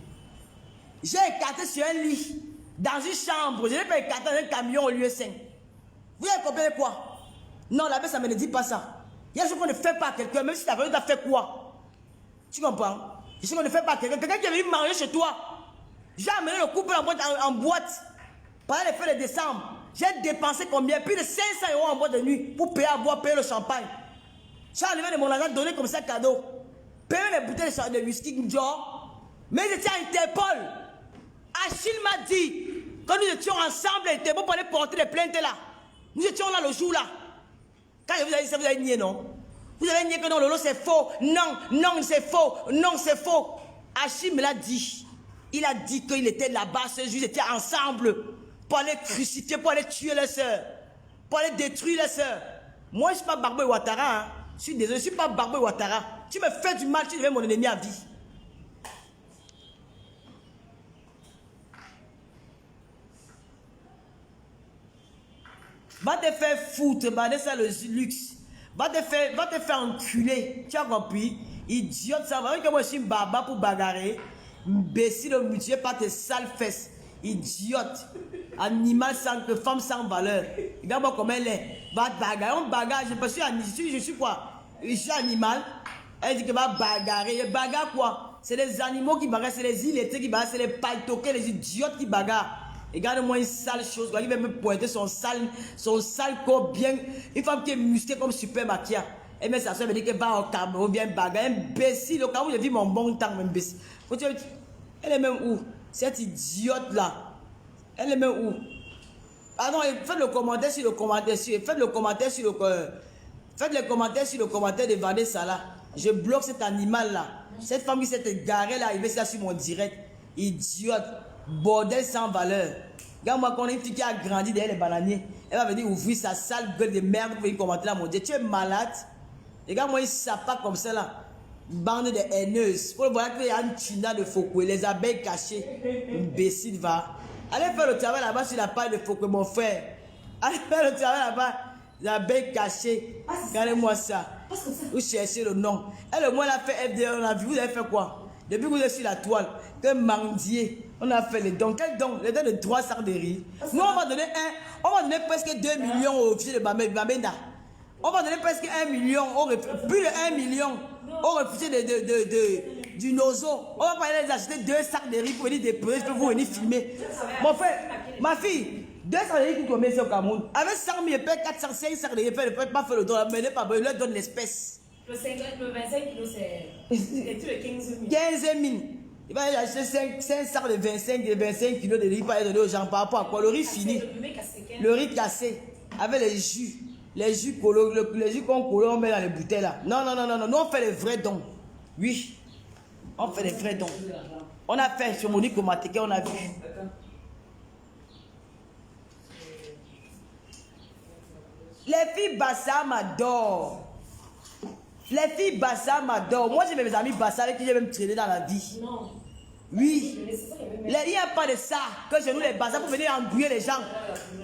J'ai écarté sur un lit. Dans une chambre, je n'ai pas écarté dans un camion au lieu 5. Vous avez compris quoi? Non, la bête, ça ne me dit pas ça. Il y a des choses qu'on ne fait pas à quelqu'un, même si ta famille t'a fait quoi? Tu comprends? Il y a des choses qu'on ne fait pas à quelqu'un. Quelqu'un qui est venu manger chez toi. J'ai amené le couple en boîte. Pendant les fêtes de décembre, j'ai dépensé combien? Plus de 500 € en boîte de nuit pour payer à boire, payer le champagne. J'ai enlevé de mon argent, donné comme ça cadeau. Payer les bouteilles de whisky, genre. Mais j'étais à Interpol. Achille m'a dit que nous étions ensemble et était bon pour aller porter les plaintes là. Nous étions là le jour là. Quand je vous ai dit ça, vous avez nié, non? Vous avez nié que non, Lolo c'est faux. Non, non, c'est faux. Non, c'est faux. Achille me l'a dit. Il a dit qu'il était là-bas ce jour, ils étaient ensemble pour aller crucifier, pour aller tuer les sœurs, pour aller détruire les sœurs. Moi, je ne suis pas Barbo et Ouattara. Hein. Je suis désolé, je ne suis pas Barbo et Ouattara. Tu me fais du mal, tu deviens mon ennemi à vie. Va te faire foutre, va te faire le luxe. Va te faire enculer. Tu as compris? Idiote, ça va. Que moi je suis baba pour bagarrer. Imbécile, mutué par tes sales fesses. Idiote. Animal sans que femme sans valeur. Regarde-moi comment elle est. Va te bagarrer. On bagarre. Je suis quoi? Je suis animal. Elle dit que va bagarrer. Et bagarre quoi? C'est les animaux qui bagarrent. C'est les illettrés qui bagarrent. C'est les paltoqués, les idiotes qui bagarrent. Regarde-moi une sale chose. Il va me pointer son sale corps bien. Une femme qui est musclée comme Super Maquia. Et même sa soeur me dit qu'elle va au Cameroun, bien bagarre. Imbécile. Au Cameroun, j'ai vu mon bon temps, imbécile. Elle est même où? Cette idiote là. Elle est même où? Pardon, faites le commentaire sur le commentaire. Faites le commentaire sur le. Faites les commentaires sur le commentaire de Vanessa là. Je bloque cet animal là. Cette femme qui s'est garée là, il va ça sur mon direct. Idiote. Bordel sans valeur. Regarde-moi, quand on a une fille qui a grandi derrière les bananiers, elle va venir ouvrir sa sale gueule de merde pour venir commenter là, mon Dieu. Tu es malade. Regarde-moi, il s'appât comme ça là. Bande de haineuses. Pour le voir qu'il y a une china de Foucault, les abeilles cachées. Imbécile va. Allez faire le travail là-bas sur la paille de Foucault, mon frère. Allez faire le travail là-bas. Les abeilles cachées. Regardez-moi ça. Vous cherchez le nom. Et le mois, on a fait FDR, on a vu, vous avez fait quoi? Depuis que vous êtes sur la toile, que mendier, on a fait les dons. Quel don? Les dons de 3 sacs de riz. Nous, on va donner presque 2 millions aux officiers de Bamenda. On va donner presque 1 million, plus de 1 million aux réfugiés du Nozo. On va pas aller les acheter 2 sacs de riz pour venir déposer, pour vous venir filmer. Mon frère, ma fille, 2 sacs de riz coûtent combien au Cameroun? Avec 100 000, paye 405 sacs de riz, ne peut pas faire le don, mais il leur donne l'espèce. Le 25 kilos, c'est tous les 15 000. 15 000. Il va acheter 5 sacs de 25 kilos de riz pour aller donner aux gens par rapport à quoi? Le riz fini. Le riz cassé. Avec les jus. Les jus qu'on colle, on met dans les bouteilles là. Non. Nous, on fait les vrais dons. Oui. On fait les vrais dons. On a fait sur Monique Omateke, on a vu. Les filles Bassa m'adorent. Les filles Bassa m'adorent. Moi, j'ai mes amis Bassa avec qui j'ai même traîné dans la vie. Non. Oui. Il n'y a pas de ça. Que chez nous, les Bassa, pour venir embrouiller les gens.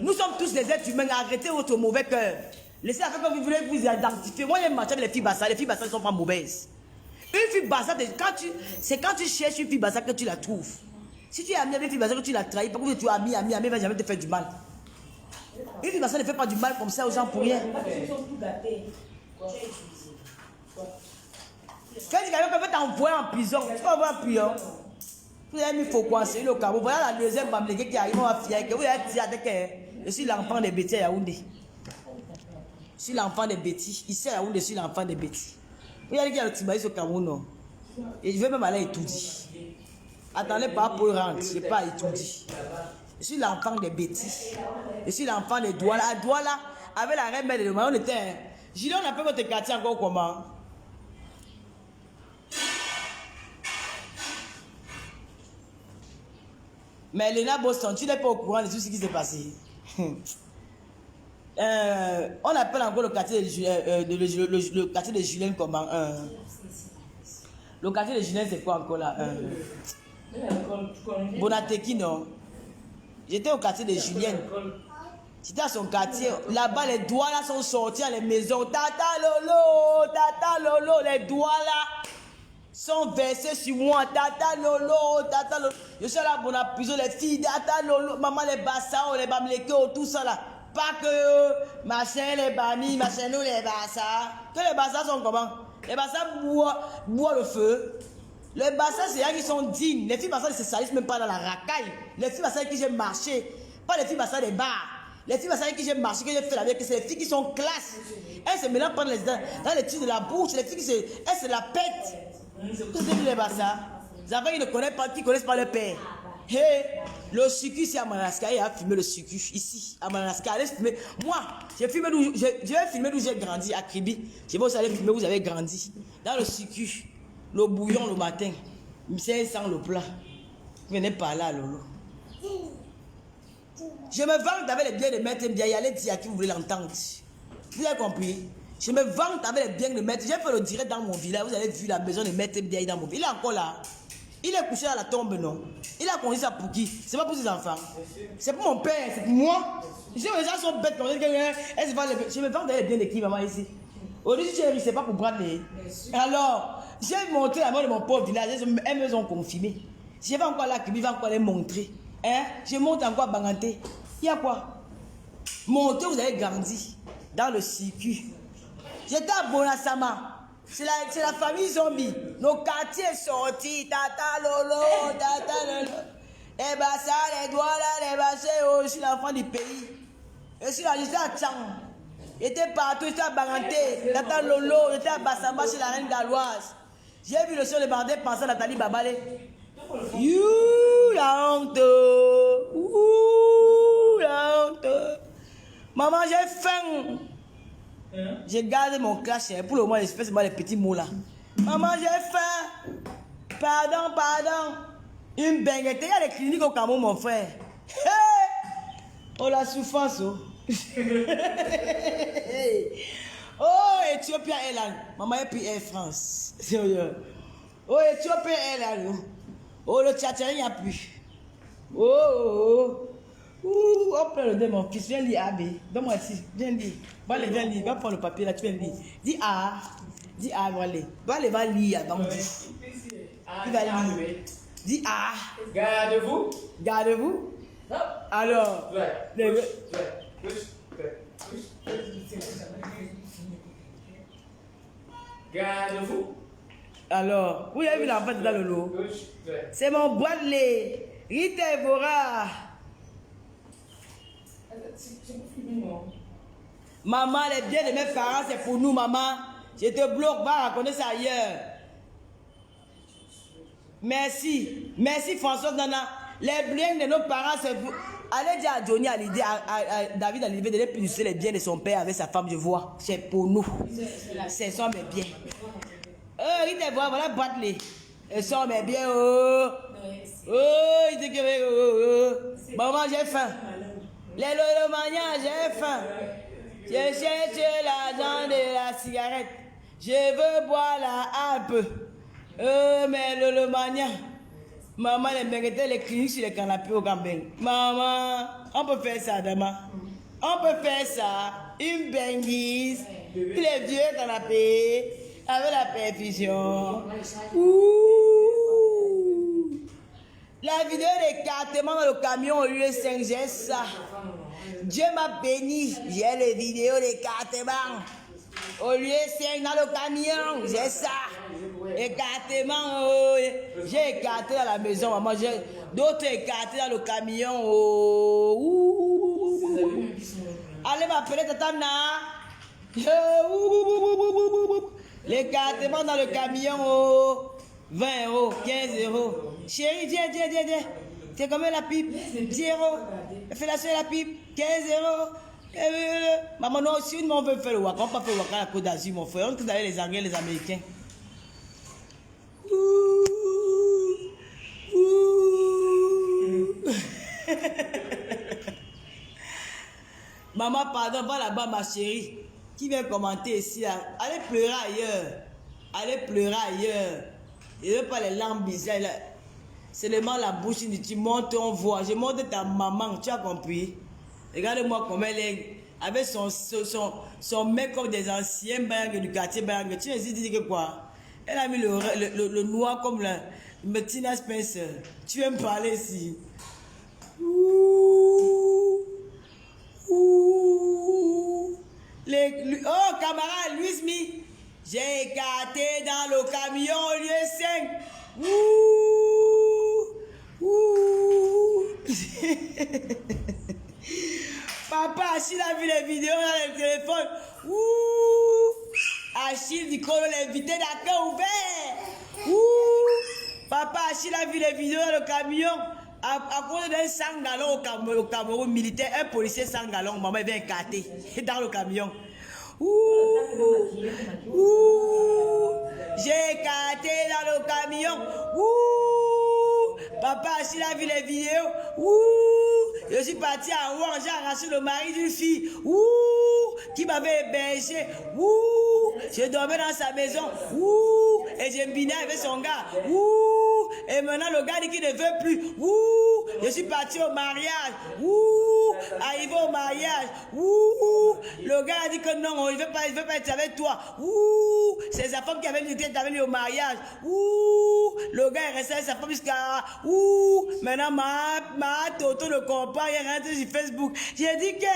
Nous sommes tous des êtres humains. Arrêtez votre mauvais cœur. Laissez la faire comme vous voulez vous identifier. Moi, j'ai marché avec les filles Bassa. Les filles Bassa ne sont pas mauvaises. Une fille Bassa, c'est quand tu cherches une fille Bassa que tu la trouves. Si tu es ami avec une fille Bassa que tu la trahis, parce que tu es ami, elle ne va jamais te faire du mal. Une fille Bassa ne fait pas du mal comme ça aux gens pour rien. Quand quelqu'un peut t'envoyer en prison, tu peux avoir en prison. Vous avez mis faux coincer le Cameroun. Voilà la deuxième bamléguée qui arrive, on va fier que vous avez dit avec je suis l'enfant des bêtis à Yaoundé. Je suis l'enfant des bêtis. Ici à Yaoundé, je suis l'enfant des bêtis. Vous avez dit qu'il y a le Timaïs au Cameroun, non? Et je vais même aller étudier. Attendez pas pour rentrer, je ne vais pas étudier. Je suis l'enfant des bêtis. Je suis l'enfant des Douala. À Douala, avec la reine mère de Demain, on était. Gilles, on appelle votre quartier encore comment? Mais Léna Boston, tu n'es pas au courant de tout ce qui s'est passé. On appelle encore le quartier de Julien, le quartier de Julien comment? Le quartier de Julien, c'est quoi encore là? Bonateki, non? J'étais au quartier de Julien. J'étais à son quartier. Là-bas, les doigts là sont sortis à les maisons. Tata Lolo, les doigts là sont versés sur moi. Tata Lolo. Je suis là pour la prison, les filles. Tata Lolo, maman, les bassins, les bamlékos, tout ça là. Pas que machin, les bannis, machin, nous, les bassins. Que les bassins sont comment? Les bassins boivent le feu. Les bassins, c'est là qui sont dignes. Les filles bassins ne se salissent même pas dans la racaille. Les filles bassins avec qui j'ai marché. Pas les filles bassins des bars. Les filles bassins avec qui j'ai marché, que j'ai fait la vie, c'est les filles qui sont classe. Elles se mélangent pas dans les tirs de la bouche. Les filles elles se la pètent. Tous les bassins. Les enfants qui ne connaissent pas leur père. Hey, le sucus, c'est à Madagascar. Il a filmé le sucus ici, à Madagascar. Allez filmer. Moi, je vais filmer d'où j'ai grandi, à Kribi. Je vais aussi aller filmer où vous avez grandi. Dans le sucus, le bouillon le matin. C'est sans le plat. Venez par là, Lolo. Je me vante avec les biens de Maître Mbiaye. Allez dire à qui vous voulez l'entendre. Vous avez compris? Je me vante avec les biens de Maître. J'ai fait le direct dans mon village. Vous avez vu la maison de Maître Mbiaye dans mon village. Il est encore là. Il est couché à la tombe, non? Il a conduit ça pour qui? C'est pas pour ses enfants. C'est pour mon père, c'est pour moi. Les gens sont bêtes. Je me vante avec les biens de qui, maman, ici? Aujourd'hui, tu es c'est pas pour prendre les. Alors, j'ai montré la mort de mon pauvre village. Elles me ont confirmé. Si je vais encore là, il va encore les montrer. Hein? Je monte encore à Banganté. Il y a quoi? Montez, vous avez grandi dans le circuit. J'étais à Bonasama. C'est la famille zombie. Nos quartiers sortis. Tata Lolo. Les bassins, les doigts là, les bassins. Je suis l'enfant du pays. Je suis là, j'étais à Tchang. J'étais partout, j'étais à Banganté. Tata Lolo, j'étais à Bassamba chez la reine galloise. J'ai vu le son de Bandé penser à Nathalie Babale. La honte. La honte. Maman, j'ai faim. J'ai gardé mon clash. Pour le moment, j'espère les petits mots là. Maman, j'ai faim. Pardon. Une benguette. Il y a des cliniques au Cameroun, mon frère. Hey! Oh, la souffrance. Oh, oh Ethiopia Airlines. Maman, et puis Air France. Sérieux. Oh, Ethiopia Airlines. Oh, le tchatcher, il n'y a plus. Oh. Ouh, on prend le dé, mon fils. Viens lire AB. Donne-moi ici. Viens lire. Va lire. Va prendre le papier là, tu viens lire. Dis A. Dis A, voilà. Va lire. Donc, il va lire. Dis A. Gardez-vous. Gardez-vous. Alors. Gardez-vous. Alors, vous avez vu l'enfant dans le lot? C'est mon bois de lait. Rita Evora. Maman, les biens de mes parents, c'est pour nous, maman. Je te bloque, va raconter ça ailleurs. Merci. Merci, François Nana. Les biens de nos parents, c'est pour... Allez dire à Johnny, à l'idée, à David, à l'idée de pulser les biens de son père avec sa femme, je vois. C'est pour nous. Ce sont mes biens. Rita Evora, voilà, batte-les. Ce sont mes biens, oh. Oh, il dit que... Maman, j'ai faim. Les lolomanias, j'ai faim. Je cherche l'argent de la cigarette. Je veux boire la harpe. Mais lolomanias. Maman, les mérités, les cliniques sur les canapés au Gambeng. Maman, on peut faire ça demain. On peut faire ça. Une benguise. Puis les vieux canapés. Avec la perfusion. La vidéo d'écartement dans le camion au lieu 5, j'ai ça. Dieu m'a béni, j'ai les vidéos d'écartement. Au lieu 5 dans le camion, j'ai ça. Écartement, oh, j'ai écarté dans la maison, maman. J'ai d'autres écartés dans le camion. Oh. Allez m'appeler Tatana. L'écartement dans le camion, oh. 20 €, 15 €. Chérie, viens. C'est combien la pipe? 10 €. Fais la soeur la pipe. 15 €. Maman, non, si on veut faire le waka, on ne peut pas faire le waka à la Côte d'Azur, mon frère. On peut d'aller les Anglais, les Américains. Maman, pardon, va là-bas, ma chérie. Qui vient commenter ici? Là. Allez pleurer ailleurs. Allez pleurer ailleurs. Il ne veut pas les langues bizarres. Là. Seulement la bouche, tu montes, on voit. Je montre ta maman, tu as compris? Regarde-moi comment elle est. Avec son mec comme des anciens bangs du quartier bang. Tu as dit que quoi? Elle a mis le noir comme la Bettina Spencer. Tu veux me parler ici? Oh, camarade, Louis Smith. J'ai écarté dans le camion au lieu 5. Papa, Achille a vu les vidéos dans le téléphone. Achille dit qu'on l'invité d'accueil ouvert. Papa, Achille a vu les vidéos dans le camion. À cause d'un 100 gallons au Cameroun militaire, un policier 100 gallons, maman vient écarter dans le camion. J'ai écarté dans le camion. Papa, s'il a vu les vidéos. Je suis parti à Rouen, j'ai arraché le mari d'une fille. Qui m'avait hébergé. Je dormais dans sa maison. Et j'ai biné avec son gars. Et maintenant le gars dit qu'il ne veut plus. Je suis parti au mariage. Arrivé au mariage. Le gars a dit que non, il ne veut pas être avec toi. C'est sa femme qui avait lui au mariage. Le gars est resté avec sa femme jusqu'à. Maintenant ma toto ne comprend, il est rentré sur Facebook. J'ai dit que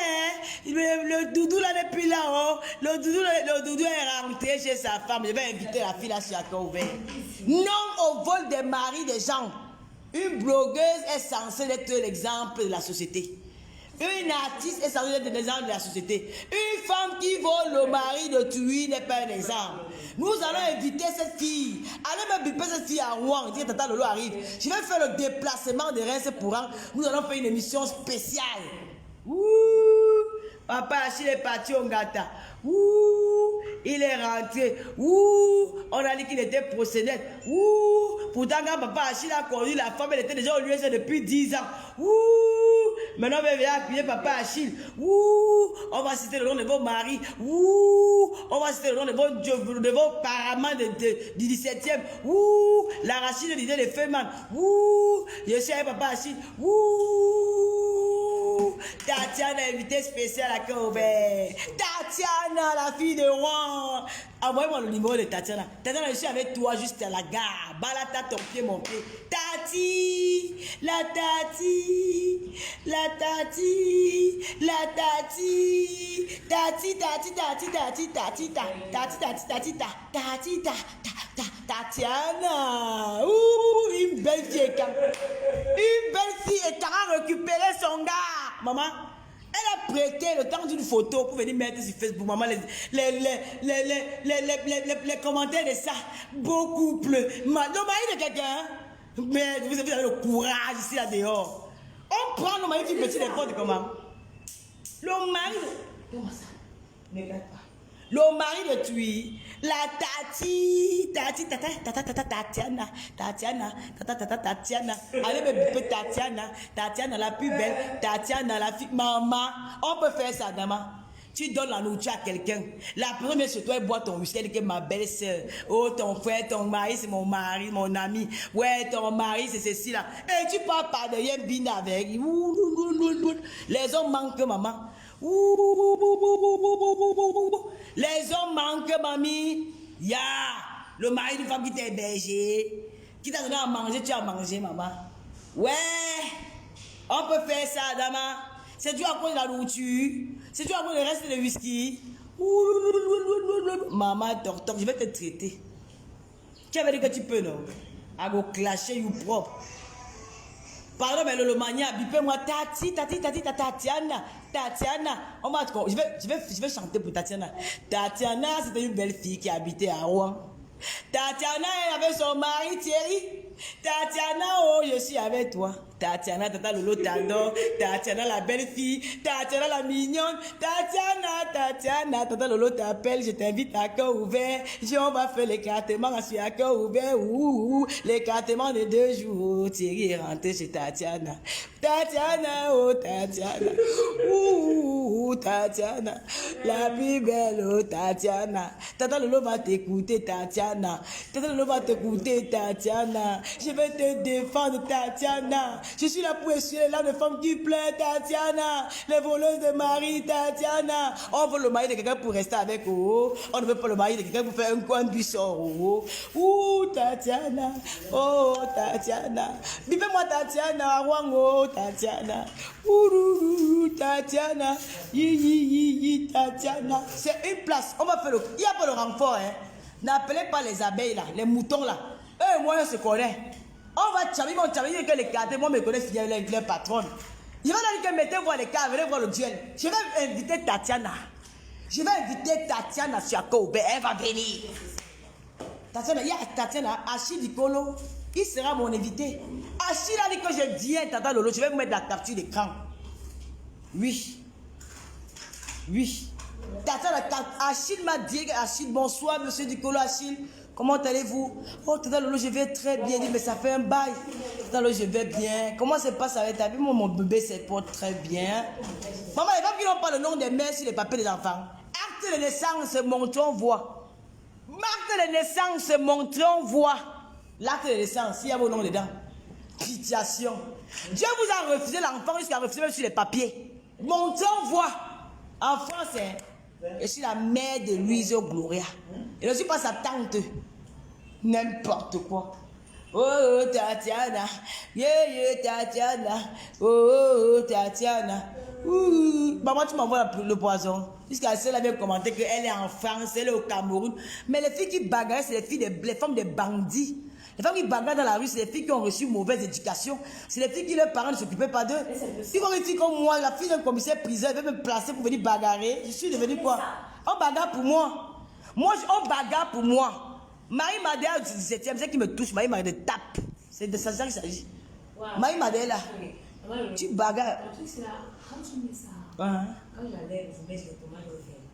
le doudou là depuis là-haut, le doudou est rentré chez sa femme. Je vais inviter la fille là sur la cœur ouvert. Non au vol des maris des gens. Une blogueuse est censée être l'exemple de la société. Une artiste est censée être l'exemple de la société. Une femme qui vole le mari d'autrui n'est pas un exemple. Nous allons inviter cette fille. Allez me biper cette fille à Rouen. Dis que Tata Lolo arrive. Je vais faire le déplacement de Reims pour Rouen. Nous allons faire une émission spéciale. Papa Achille est parti au Ngata. Il est rentré. On a dit qu'il était procédé. Pourtant, quand papa Achille a conduit la femme, elle était déjà au lieu depuis 10 ans. Maintenant, on va venir appuyer papa Achille. On va citer le nom de vos maris. On va citer le nom de vos paraments du 17e. L'arachide de l'idée de Feynman. Je suis avec papa Achille. Tatiana, invité spécial à cœur ouvert. Tatiana, la fille de Rouen. Envoyez-moi le numéro de Tatiana. Tatiana, je suis avec toi juste à la gare. Balata ton pied, mon pied. Tati, la Tati, la Tati, la Tati. Tati, Tati, Tati, Tati, Tati, Tati, Tati, Tati, Tati, Tati, Tati, Tatiana. Ouh, une belle fille. Une belle fille et a récupéré son gars. Maman, elle a prêté le temps d'une photo pour venir mettre sur Facebook. Maman, les commentaires de ça, beaucoup plus. Le mari de quelqu'un, mais vous avez le courage ici, là dehors. On prend le mari du petit n'importe comment. Le mari de... Comment ça? Ne regarde pas. Le mari de Tui, la Tatiana, allez bébé Tatiana, la plus belle, Tatiana, la fille, maman, on peut faire ça, maman. Tu donnes la nourriture à quelqu'un, la personne vient chez toi et boit ton whisky, elle dit que ma belle-sœur, oh ton frère, ton mari, c'est mon mari, mon ami, ouais, ton mari, c'est ceci là, et tu pars par derrière bin avec, les hommes manquent, maman. Les hommes manquent, mamie. Ya, le mari d'une femme qui t'a hébergé, qui t'a donné à manger, tu as mangé, maman. Ouais, on peut faire ça, dama. C'est dû à cause de la nourriture. C'est dû à cause du reste de whisky. Maman, docteur, je vais te traiter. Tu avais dit que tu peux, non? À go clasher, you propre. Pardon, mais le mania, bipez-moi, Tatiana. On va, je vais chanter pour Tatiana. Tatiana, c'était une belle fille qui habitait à Rouen. Tatiana, elle avait son mari Thierry. Tatiana, oh, je suis avec toi. Tatiana, Tata Lolo t'adore. Tatiana, la belle fille. Tatiana, la mignonne. Tatiana, Tata Lolo t'appelle. Je t'invite à cœur ouvert. On va faire l'écartement. Je suis à cœur ouvert. L'écartement de 2 jours. Thierry est rentré chez Tatiana. Tatiana, oh Tatiana. Tatiana. La plus belle, oh Tatiana. Tata Lolo va t'écouter, Tatiana. Tata Lolo va t'écouter, Tatiana. Je vais te défendre, Tatiana. Je suis là pour essuyer les larmes de femmes qui pleurent, Tatiana. Les voleuses de mari, Tatiana. On veut le mari de quelqu'un pour rester avec eux. On ne veut pas le mari de quelqu'un pour faire un coin buisson. Tatiana. Oh, Tatiana. Vivez-moi, Tatiana. Oh, Tatiana. Tatiana. Tatiana. C'est une place. On va faire le... Il y a pas le renfort, hein. N'appelez pas les abeilles, là. Les moutons, là. Eux et moi, on se connaît. On va tchamer, que les quartiers, moi, me connaissent, il y a les patrons. Je vais leur dire que mettez-vous les cas, venez voir le duel. Je vais inviter Tatiana. Je vais inviter Tatiana sur Kobe, elle va venir. Tatiana, il y a Tatiana, Achille Dikolo, il sera mon invité. Achille a dit que je viens, Tata Lolo, je vais vous mettre la capture d'écran. Oui. Tatiana, Achille m'a dit, Achille, bonsoir, monsieur Dikolo, Achille. Comment allez-vous? Oh, Tata Lolo, je vais très bien. Mais ça fait un bail. Tata Lolo, je vais bien. Comment se passe avec ta vie? Moi, mon bébé se porte très bien. Maman, les femmes qui n'ont pas le nom des mères sur les papiers des enfants. Acte de naissance, montrons voix. Acte de naissance, montrons voix. L'acte de naissance, il y a vos noms dedans. Pitiation. Dieu vous a refusé l'enfant jusqu'à refuser même sur les papiers. Montrons voix. En France, je suis la mère de Louise Gloria. Et je ne suis pas sa tante. N'importe quoi. Oh, Tatiana. Tatiana. Oh, Tatiana. Maman, tu m'envoies le poison. Jusqu'à celle-là vient commenter qu'elle est en France, elle est au Cameroun. Mais les filles qui bagarrent, c'est les femmes des bandits. Les femmes qui bagarrent dans la rue, c'est les filles qui ont reçu une mauvaise éducation. C'est les filles qui leurs parents ne s'occupaient pas d'eux. Si vous avez une fille comme moi, la fille d'un commissaire priseur, elle veut me placer pour venir bagarrer. Je suis devenue quoi? On bagarre pour moi. On bagarre pour moi. Marie Madère du 17e, c'est qui me touche. Marie Madère tape. C'est de ça qu'il s'agit. Wow. Marie Madère là. Tu bagarres.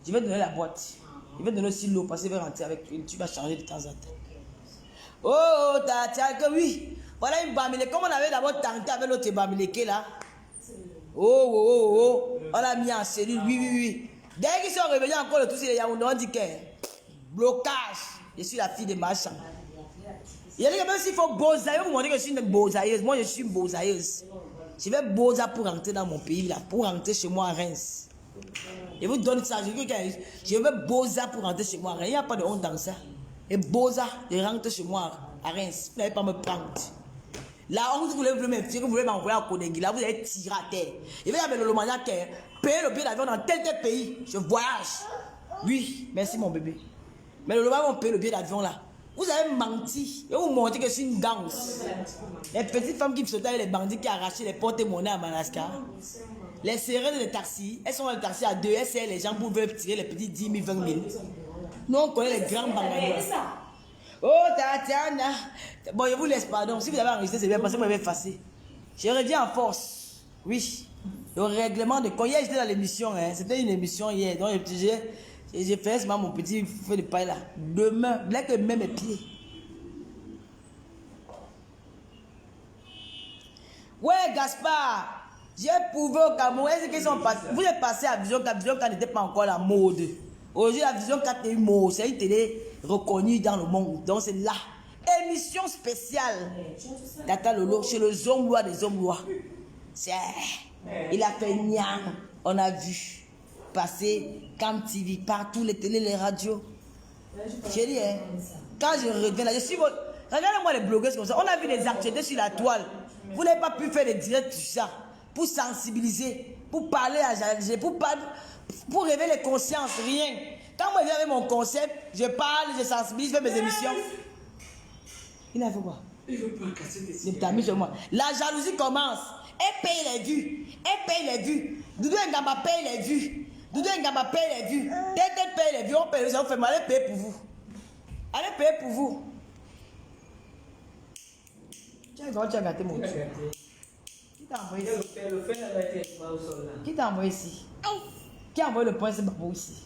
Je vais donner la boîte. Je vais donner aussi l'eau parce que je vais rentrer avec lui. Tu vas changer de temps en temps. Oh, Tatiana, oui. Voilà une bamileke. Comme on avait d'abord tenté avec l'autre bamileke là. Oh. On l'a mis en cellule. Oui. Dès qu'ils sont revenus encore, le tout, c'est les Yaoundé, on dit que blocage. Je suis la fille de machin. Il y a des gens qui s'il faut bosailleuse, vous montrez que je suis une bosailleuse. Moi, je suis une bosailleuse. Je vais Boza pour rentrer dans mon pays, là, pour rentrer chez moi à Reims. Je vous donne ça. Je veux Boza pour rentrer chez moi à Reims. Il n'y a pas de honte dans ça. Et Boza, je rentre chez moi à Reims. Vous n'allez pas me prendre. La honte, vous voulez m'envoyer à Konegui, là, vous allez tirer à terre. Je vais avec le Lomania qui payer le billet d'avion dans tel pays. Je voyage. Oui, merci mon bébé. Mais le Lomania va payer le billet d'avion là. Vous avez menti. Et vous montez que je suis une gang. Les petites femmes qui me sautaient avec les bandits qui arrachaient les porte-monnaies à Madagascar. Les sirènes des taxis. Elles sont dans le taxi à 2. Elles serrent les gens pour tirer les petits 10 000, 20 000. Nous, on connaît les grands banganos. Oh, Tatiana. Bon, je vous laisse pardon. Si vous avez enregistré, c'est bien parce que vous m'avez effacé. Je reviens en force. Oui. Le règlement de... Quand hier, j'étais dans l'émission. Hein. C'était une émission hier. Donc, j'ai fait mon petit feu de paille là. Demain, là que même mes pieds. Ouais, Gaspard. J'ai prouvé au Cameroun. Est-ce qu'ils sont passés? Vous êtes passé à Vision 4. Vision 4 n'était pas encore la mode. Aujourd'hui, la Vision 4 est une mode. C'est une télé reconnue dans le monde. Donc, c'est là. Émission spéciale. Tata Lolo, chez le Zomlois des Zomlois. Il a fait niam. On a vu passer Cam TV partout, les télés, les radios. J'ai dit, hein, quand je reviens là, je suis. Regardez-moi les blogueurs comme ça. On a vu des actualités sur la toile. Vous n'avez pas pu faire des directs sur ça. Pour sensibiliser, pour parler à pour réveiller les consciences, rien. Quand moi je viens avec mon concept, je parle, je sensibilise, je fais mes émissions. Il a fait quoi? Il veut pas casser des amis sur moi. La jalousie commence. Elle paye les vues. Elle paye les vues. Doudou Ngamba paye les vues. Doudou Ngamba paye les vues. Tête paye les vues. On paye les vues. On fait mal. Allez payer pour vous. Allez payer pour vous. Tiens, tu as gâté mon truc. Qui t'a envoyé ici? Qui t'a envoyé ici? Qui a envoyé le prince Babou ici?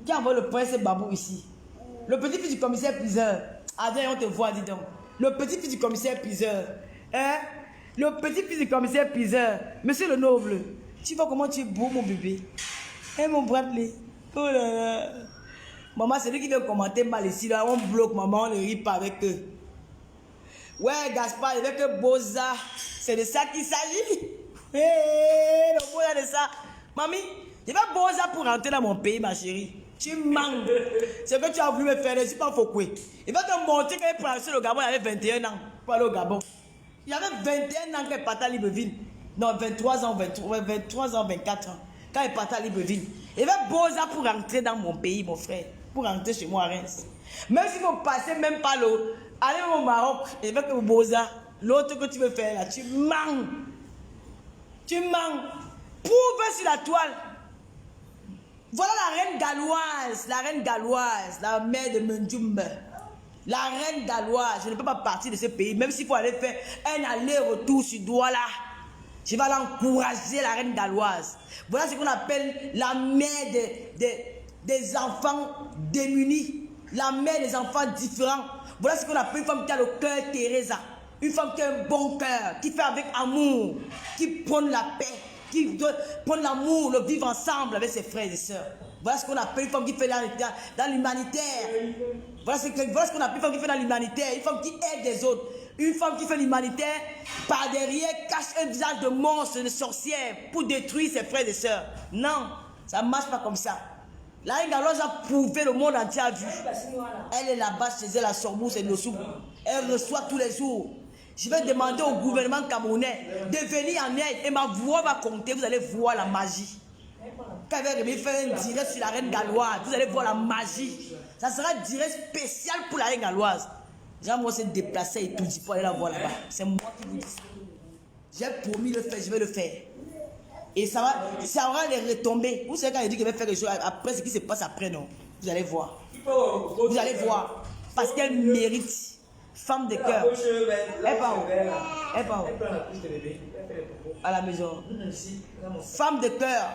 Qui a envoyé le prince Babou ici? Le petit-fils du commissaire Piseur. Adrien, on te voit, dis donc. Le petit-fils du commissaire Piseur. Hein? Le petit-fils du commissaire Piseur. Monsieur le noble, tu vois comment tu es beau, mon bébé. Hein, mon Bradley? Oh là là. Maman, c'est lui qui vient commenter mal ici. Là, on bloque maman, on ne rit pas avec eux. Ouais, Gaspard, il veut que Boza. C'est de ça qu'il s'agit. Hey, le Boza de ça. Mamie, je vais Boza pour rentrer dans mon pays, ma chérie. Tu manques. C'est que tu as voulu me faire, je suis pas faux. Il va te montrer qu'il est sur le Gabon, il avait 21 ans pour aller au Gabon. Il avait 21 ans quand il partait à Libreville. Non, 23 ans, 23 ans, 24 ans. Quand il partait à Libreville. Il va Boza pour rentrer dans mon pays, mon frère. Pour rentrer chez moi à Reims. Même si vous passez même pas l'eau, allez au Maroc, il va que vous Boza. L'autre que tu veux faire là, tu manques. Tu manques. Prouve sur la toile. Voilà la reine galloise, la mère de Mendjumbe. La reine galloise, je ne peux pas partir de ce pays, même s'il faut aller faire un aller-retour sur Douala. Je vais l'encourager, la reine galloise. Voilà ce qu'on appelle la mère des enfants démunis, la mère des enfants différents. Voilà ce qu'on appelle une femme qui a le cœur Teresa. Une femme qui a un bon cœur, qui fait avec amour, qui prône la paix, qui prône l'amour, le vivre ensemble avec ses frères et sœurs. Voilà ce qu'on appelle une femme qui fait dans l'humanitaire. Voilà ce qu'on appelle une femme qui fait dans l'humanitaire. Une femme qui aide les autres. Une femme qui fait l'humanitaire, par derrière, cache un visage de monstre, de sorcière, pour détruire ses frères et sœurs. Non, ça ne marche pas comme ça. La reine galloise a prouvé, le monde entier a vu. Elle est là-bas chez elle à Sorbou, c'est Nossou. Elle reçoit tous les jours. Je vais demander au gouvernement camerounais de venir en aide et ma voix va compter. Vous allez voir la magie. Quand elle va faire un direct sur la reine galloise, vous allez voir la magie. Ça sera un direct spécial pour la reine galloise. J'aimerais se déplacer et tout dit pour aller la voir là-bas. C'est moi qui vous dis ça. J'ai promis de le faire, je vais le faire. Et ça aura les retombées. Vous savez quand il dit qu'il va faire quelque chose après, ce qui se passe après, non? Vous allez voir. Vous allez voir. Parce qu'elle mérite. Femme de cœur. Elle part où? Elle part où? À la maison. Femme de cœur.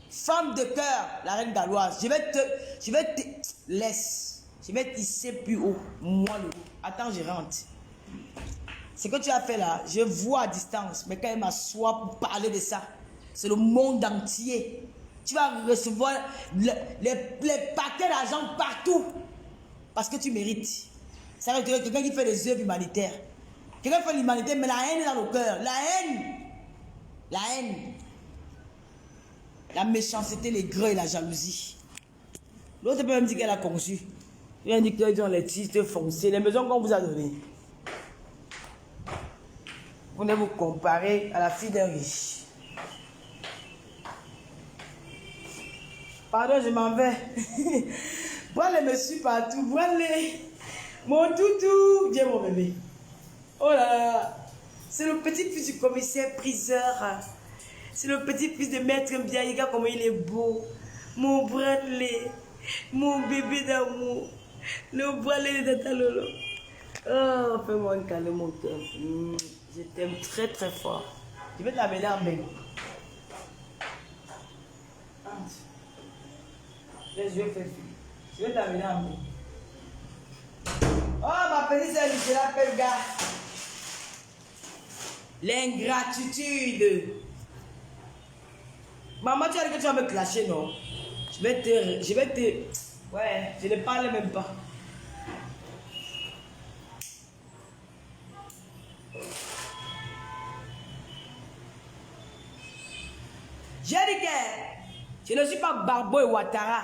Femme de cœur, la reine galloise. Je vais te laisse. Je vais tisser plus haut. Moi le haut. Attends, je rentre. Ce que tu as fait là, je vois à distance. Mais quand elle m'assoit pour parler de ça, c'est le monde entier. Tu vas recevoir les paquets d'argent partout. Parce que tu mérites. Ça veut dire quelqu'un qui fait des œuvres humanitaires. Quelqu'un qui fait l'humanité, mais la haine est dans le cœur. La haine. la haine, la méchanceté, les greux et la jalousie. L'autre peut même dire qu'elle a conçu. Il a dit qu'ils ont les titres foncés, les maisons qu'on vous a données. Vous venez vous comparer à la fille d'un riche. Pardon, je m'en vais. Voilà les messieurs partout. Voilà mon toutou. Viens mon bébé. Oh là là. C'est le petit-fils du commissaire priseur. C'est le petit-fils de maître Biaïga. Comment il est beau. Mon Bradley. Mon bébé d'amour. Le Bradley de Tata Lolo. Oh, fais-moi un câlin, mon cœur. Je t'aime très très fort. Je vais t'amener en bain. Les yeux faits. Je vais t'amener en bain. Oh, ma petite sœur, je l'appelle gars. L'ingratitude. Maman, tu as dit que tu vas me clasher, non? Je vais te... Ouais, je ne parle même pas. J'ai dit que je ne suis pas Barbo et Ouattara.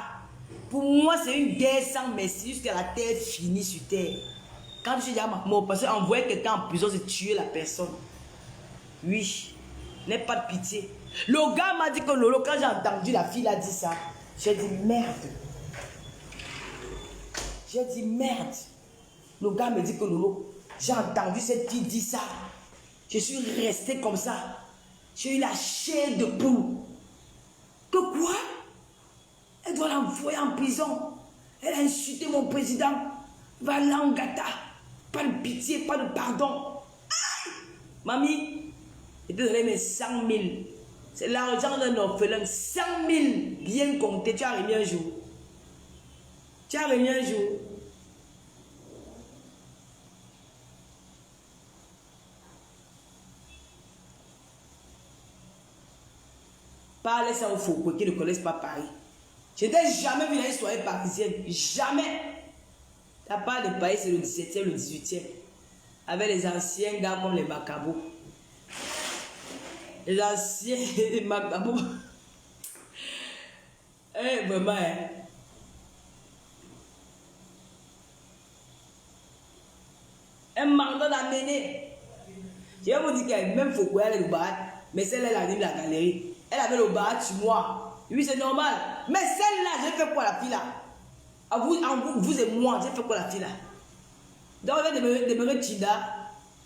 Pour moi, c'est une guerre sans merci jusqu'à la terre finie sur terre. Quand je suis déjà mort, parce qu'envoyer quelqu'un en prison, c'est tuer la personne. Oui, n'aie pas de pitié. Le gars m'a dit que Lolo, quand j'ai entendu la fille a dit ça, j'ai dit merde. J'ai dit merde. Le gars me dit que Lolo, j'ai entendu cette fille dire ça. Je suis resté comme ça. J'ai eu la chair de poule. Que quoi? Elle doit l'envoyer en prison. Elle a insulté mon président. Valangata. Pas de pitié, pas de pardon. Aïe! Mamie, je te donne mes 100 000. C'est l'argent d'un orphelin. 100 000. Bien compté. Tu as remis un jour. Tu as remis un jour. Parlez ça aux faux qui ne connaissent pas Paris. Je n'ai jamais vu une soirée parisienne. Jamais. La part de Paris, c'est le 17e, le 18e. Avec les anciens gars comme les Macabos. Les anciens Macabos. Eh, vraiment, hein. Un mandat d'amener. Je vais vous dire qu'il y a même Foucault, elle est le bar. Mais celle-là, elle a la galerie. Elle avait le bar sur moi. Oui, c'est normal. Mais celle-là, j'ai fait quoi la fille là? À vous, vous et moi, j'ai fait quoi la fille là? Donc, elle demeurer Tida.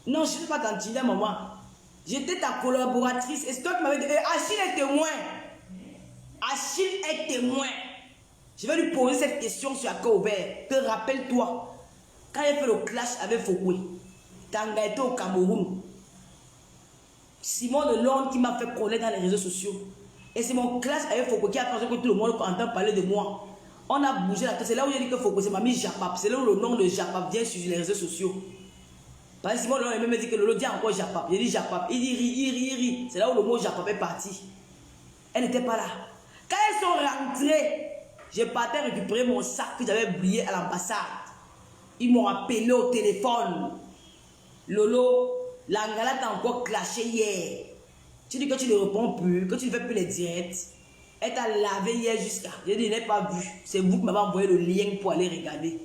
Non, je ne suis pas dans Tida, maman. J'étais ta collaboratrice. Et c'est toi qui m'avais dit, Achille est témoin. Achille est témoin. Je vais lui poser cette question sur Accord Aubert. Te rappelle-toi, quand il a fait le clash avec Foucault, Tanga était au Cameroun. Simon de Londres qui m'a fait connaître dans les réseaux sociaux. Et c'est mon clash avec Foucault qui a causé que tout le monde entend parler de moi. On a bougé la tête. C'est là où j'ai dit que Foucault, c'est mamie Japap. C'est là où le nom de Japap vient sur les réseaux sociaux. Parce que Simon de Londres même dit que Lolo dit encore Japap. J'ai dit Japap. Il dit il rit. C'est là où le mot Japap est parti. Elle n'était pas là. Quand elles sont rentrées, j'ai parti récupérer mon sac que j'avais oublié à l'ambassade. Ils m'ont appelé au téléphone. Lolo, la galette a encore clashé hier. Tu dis que tu ne réponds plus, que tu ne fais plus les directs. Elle t'a lavé hier jusqu'à. J'ai dit, je n'ai pas vu. C'est vous qui m'avez envoyé le lien pour aller regarder.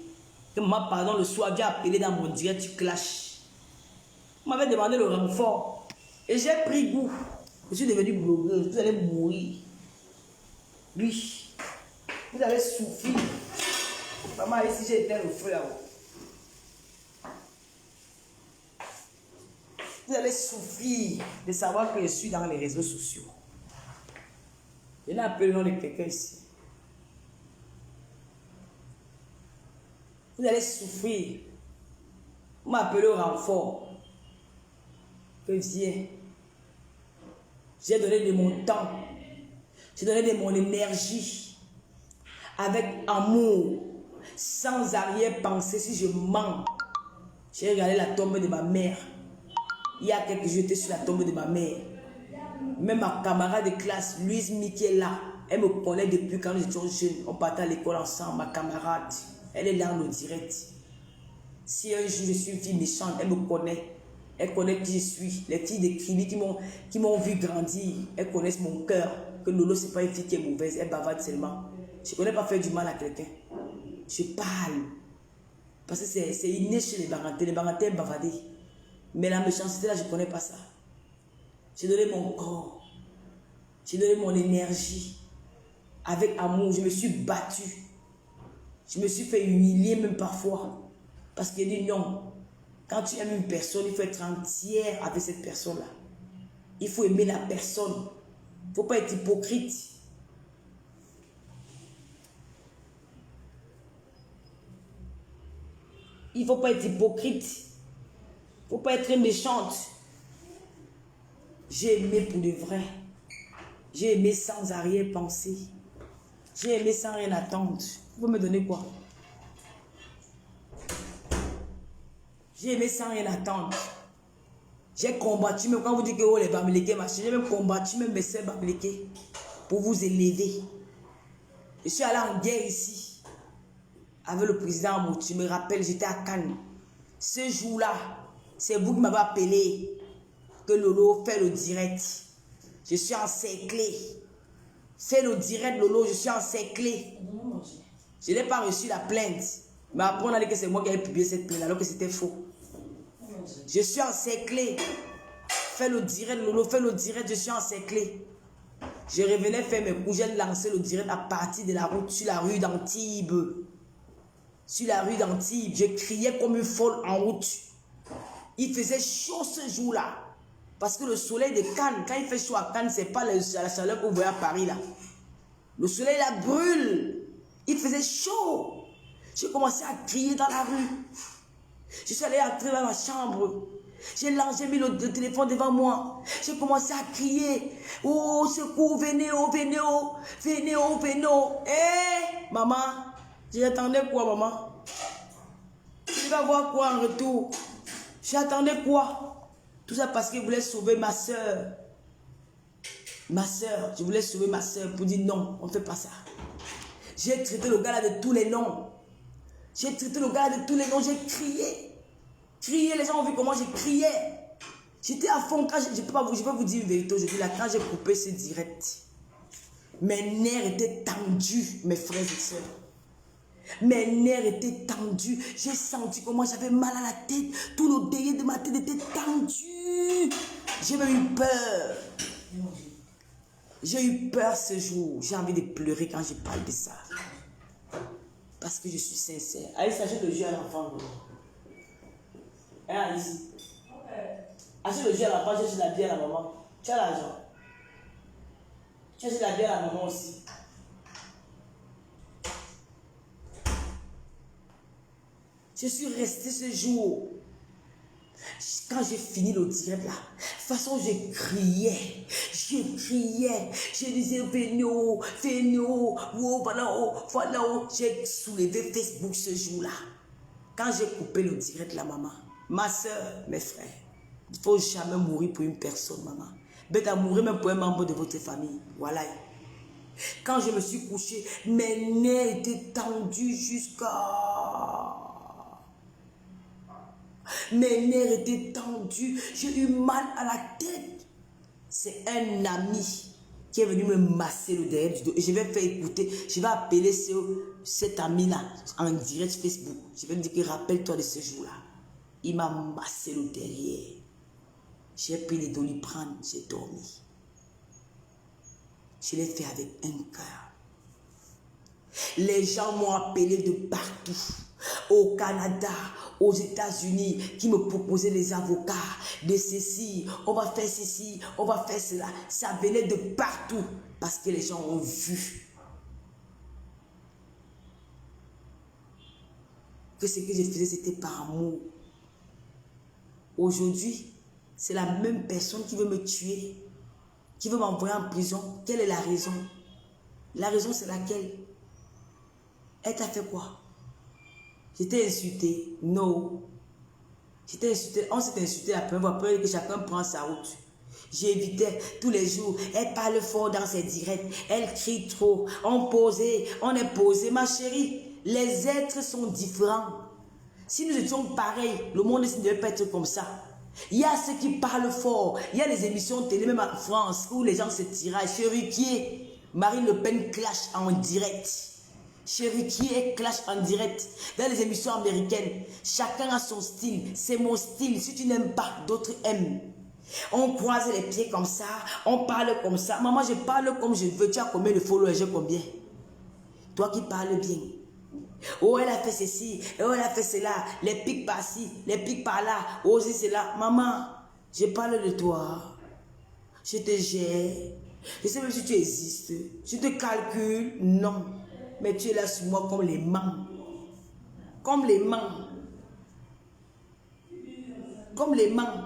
Que maman, pardon, le soir, j'ai appelé dans mon direct, tu clashes. Vous m'avez demandé le renfort. Et j'ai pris goût. Je suis devenue blogueuse. Vous allez mourir. Oui. Vous allez souffrir. Maman, ici, j'ai éteint le feu là-haut. Vous allez souffrir de savoir que je suis dans les réseaux sociaux. Je n'ai appelé le nom de quelqu'un ici. Vous allez souffrir. Vous m'appelez au renfort. Que viens. J'ai donné de mon temps. J'ai donné de mon énergie. Avec amour. Sans arrière-pensée. Si je mens. J'ai regardé la tombe de ma mère. Il y a quelques jours, j'étais sur la tombe de ma mère. Même ma camarade de classe, Louise Miki est là. Elle me connaît depuis quand j'étais jeune. On partait à l'école ensemble, ma camarade. Elle est là en direct. Si un jour je suis une fille méchante, elle me connaît. Elle connaît qui je suis. Les filles de Kribi qui m'ont vu grandir, elles connaissent mon cœur. Que Lolo, ce n'est pas une fille qui est mauvaise, elle bavarde seulement. Je ne connais pas faire du mal à quelqu'un. Je parle. Parce que c'est inné chez les Barantais. Les Barantais aiment bavarder. Mais la méchanceté, là, je ne connais pas ça. J'ai donné mon corps. J'ai donné mon énergie. Avec amour, je me suis battue. Je me suis fait humilier même parfois. Parce qu'il dit non. Quand tu aimes une personne, il faut être entière avec cette personne-là. Il faut aimer la personne. Il ne faut pas être hypocrite. Il ne faut pas être hypocrite. Il ne faut pas être méchante. J'ai aimé pour de vrai. J'ai aimé sans arrière-pensée. J'ai aimé sans rien attendre. Vous me donnez quoi? J'ai aimé sans rien attendre. J'ai combattu, même quand vous dites que oh, les Bamileke, j'ai même combattu, même mes sœurs Bamileke, pour vous élever. Je suis allé en guerre ici, avec le président Moutou. Tu me rappelles, j'étais à Cannes. Ce jour-là, c'est vous qui m'avez appelé, que Lolo fait le direct. Je suis encerclé. Fais le direct, Lolo, je suis encerclé. Je n'ai pas reçu la plainte. Mais après, on a dit que c'est moi qui avais publié cette plainte, alors que c'était faux. Je suis encerclé. Fais le direct, Lolo, fais le direct, je suis encerclé. Je revenais faire mes coups, j'ai lancé le direct à partir de la route, sur la rue d'Antibes. Sur la rue d'Antibes, je criais comme une folle en route. Il faisait chaud ce jour-là. Parce que le soleil de Cannes, quand il fait chaud à Cannes, ce n'est pas la chaleur que vous voyez à Paris là. Le soleil là brûle. Il faisait chaud. J'ai commencé à crier dans la rue. Je suis allé entrer dans ma chambre. J'ai mis le téléphone devant moi. J'ai commencé à crier. Oh, secours, venez, oh, venez, oh, venez, oh, venez, oh. Hé, maman, j'attendais quoi, maman? Tu vas voir quoi en retour? J'attendais quoi? Tout ça parce que je voulais sauver ma soeur. Ma soeur, je voulais sauver ma soeur pour dire non, on ne fait pas ça. J'ai traité le gars là de tous les noms. J'ai traité le gars là de tous les noms, j'ai crié. Crier, les gens ont vu comment j'ai crié. J'étais à fond. Quand je vais vous dire une vérité aujourd'hui. Là, quand j'ai coupé ce direct, mes nerfs étaient tendus, mes frères et sœurs. Mes nerfs étaient tendus. J'ai senti comment j'avais mal à la tête. Tout le derrière de ma tête était tendu. J'ai même eu peur. J'ai eu peur ce jour. J'ai envie de pleurer quand je parle de ça. Parce que je suis sincère. Allez, sachez le jeu à l'enfant. Hein, ici. Achète le jus à la page, achète la bière à la maman. Tu as l'argent. Tu achètes la bière à la maman aussi. Je suis restée ce jour. Quand j'ai fini le direct là, de toute façon je criais. Je disais venez, oh, voilà, oh, voilà, oh. J'ai soulevé Facebook ce jour-là. Quand j'ai coupé le direct là, maman. Ma soeur, mes frères, il ne faut jamais mourir pour une personne, maman. Bête à mourir même pour un membre de votre famille. Voilà. Quand je me suis couchée, mes nerfs étaient tendus jusqu'à... Mes nerfs étaient tendus. J'ai eu mal à la tête. C'est un ami qui est venu me masser le derrière du dos. Et je vais faire écouter. Je vais appeler cet ami-là en direct Facebook. Je vais lui dire que rappelle-toi de ce jour-là. Il m'a massé le derrière. J'ai pris les Doliprane, j'ai dormi. Je l'ai fait avec un cœur. Les gens m'ont appelé de partout. Au Canada, aux États-Unis, qui me proposaient des avocats, de ceci, on va faire ceci, on va faire cela. Ça venait de partout parce que les gens ont vu que ce que je faisais, c'était par amour. Aujourd'hui, c'est la même personne qui veut me tuer, qui veut m'envoyer en prison. Quelle est la raison? La raison, c'est laquelle? Elle t'a fait quoi? J'étais insulté? Non. J'étais insulté. On s'est insulté la première fois, après que chacun prend sa route. J'évitais tous les jours. Elle parle fort dans ses directs. Elle crie trop. On est posé. Ma chérie, les êtres sont différents. Si nous étions pareils, le monde ne devait pas être comme ça. Il y a ceux qui parlent fort. Il y a les émissions télé, même en France, où les gens se tirent. Chéri, Marine Le Pen clash en direct. Chéri, clash en direct. Dans les émissions américaines, chacun a son style. C'est mon style. Si tu n'aimes pas, d'autres aiment. On croise les pieds comme ça. On parle comme ça. Maman, je parle comme je veux. Tu as combien de followers? J'ai combien? Toi qui parles bien. Oh, elle a fait ceci, oh, elle a fait cela, les pics par-ci, les pics par-là, oh, c'est cela. Maman, je parle de toi, je te gère, je sais même si tu existes, je te calcule, non, mais tu es là sur moi comme les mains, comme les mains, comme les mains.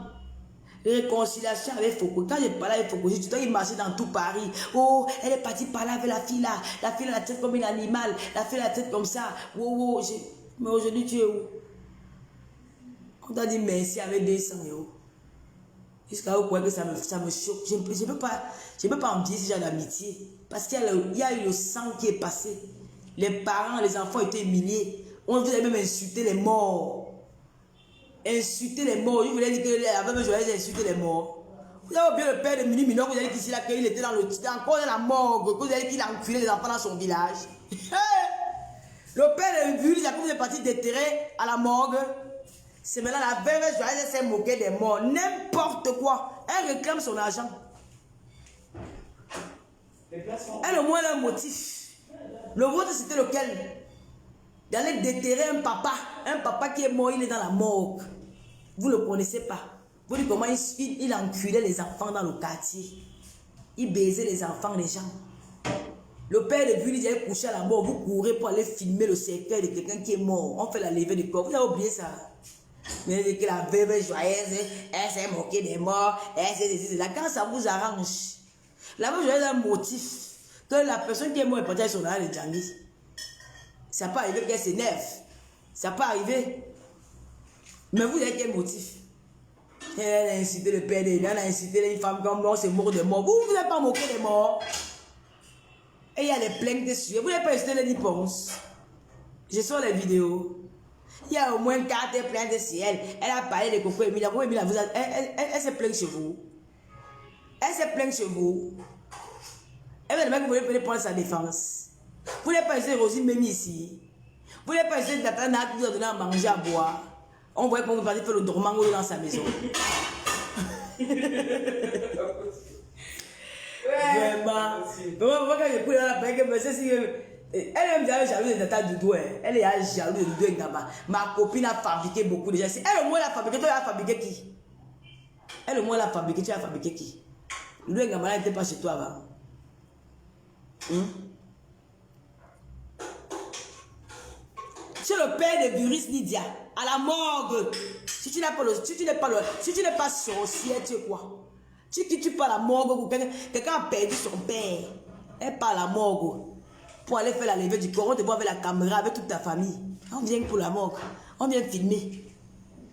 Réconciliation avec Foucault. Quand je parlais avec Foucault, tu dois y marcher dans tout Paris. Oh, elle est partie parler avec la fille là. La fille a la tête comme un animal. La fille a la tête comme ça. Oh, oh, mais aujourd'hui, tu es où? On t'a dit merci avec 200 €. Jusqu'à où que ça me choque. Je ne peux pas en dire ce genre d'amitié. Parce qu'il y a eu le sang qui est passé. Les parents, les enfants étaient humiliés. On vous a même insulté les morts. Insulter les morts. Je voulais dire que la veuve Joyeuse a insulté les morts. Vous avez oublié le père de Mini Minot, vous avez dit qu'ici, il était dans le encore dans la morgue. Vous avez dit qu'il a enculé les enfants dans son village. Le père de Mini, vous est parti déterrer à la morgue. C'est maintenant la veuve Joyeuse s'est moquée des morts. N'importe quoi. Elle réclame son argent. Elle au moins a un motif. Le vôtre, c'était lequel? D'aller déterrer un papa qui est mort, il est dans la morgue. Vous ne le connaissez pas. Vous dites comment il enculait les enfants dans le quartier. Il baisait les enfants des gens. Le père de Bully, il est couché à la mort. Vous courez pour aller filmer le cercueil de quelqu'un qui est mort. On fait la levée du corps. Vous avez oublié ça? Mais que la veuve joyeuse, elle s'est moquée des morts. Quand ça vous arrange, la veuve joyeuse a un motif. Que la personne qui est morte est partie sur la de Djangui. Ça peut arriver qu'elle s'énerve. Ça peut arriver. Mais vous avez quel motif? Elle a incité le père elle a incité une femme comme moi, c'est mort de mort. Vous n'avez pas moqué des morts. Et il y a les plaintes dessus. Vous n'avez pas incité les réponses. Je sors les vidéos. Il y a au moins 4 plaintes sur elle. Elle a parlé de Coco Emilia. Coco Emilia, elle se plaint chez vous. Elle se plaint chez vous. Et bien, le mec, vous voulez prendre sa défense. Vous n'avez pas essayé Rosine même ici. Vous n'avez pas essayé d'attendre à vous donner à manger, à boire. On voit qu'on va faire le dormant dans sa maison. Vraiment. Vraiment, quand je coupe dans la bague, elle aime bien jalouse de ta doudou. Elle est jalouse de doudou là-bas. Ma copine a fabriqué beaucoup de gens. Elle au moins l'a fabriqué, toi, elle a fabriqué qui? Elle au moins l'a fabriqué, tu as fabriqué qui? Doudou Ngaba n'était pas chez toi avant. C'est le père de Buris Lydia, à la morgue. Si tu n'es pas sorcière, tu es quoi? Tu pars à la morgue, quelqu'un a perdu son père. Elle part à la morgue pour aller faire la levée du corps. On te voit avec la caméra, avec toute ta famille. On vient pour la morgue. On vient filmer.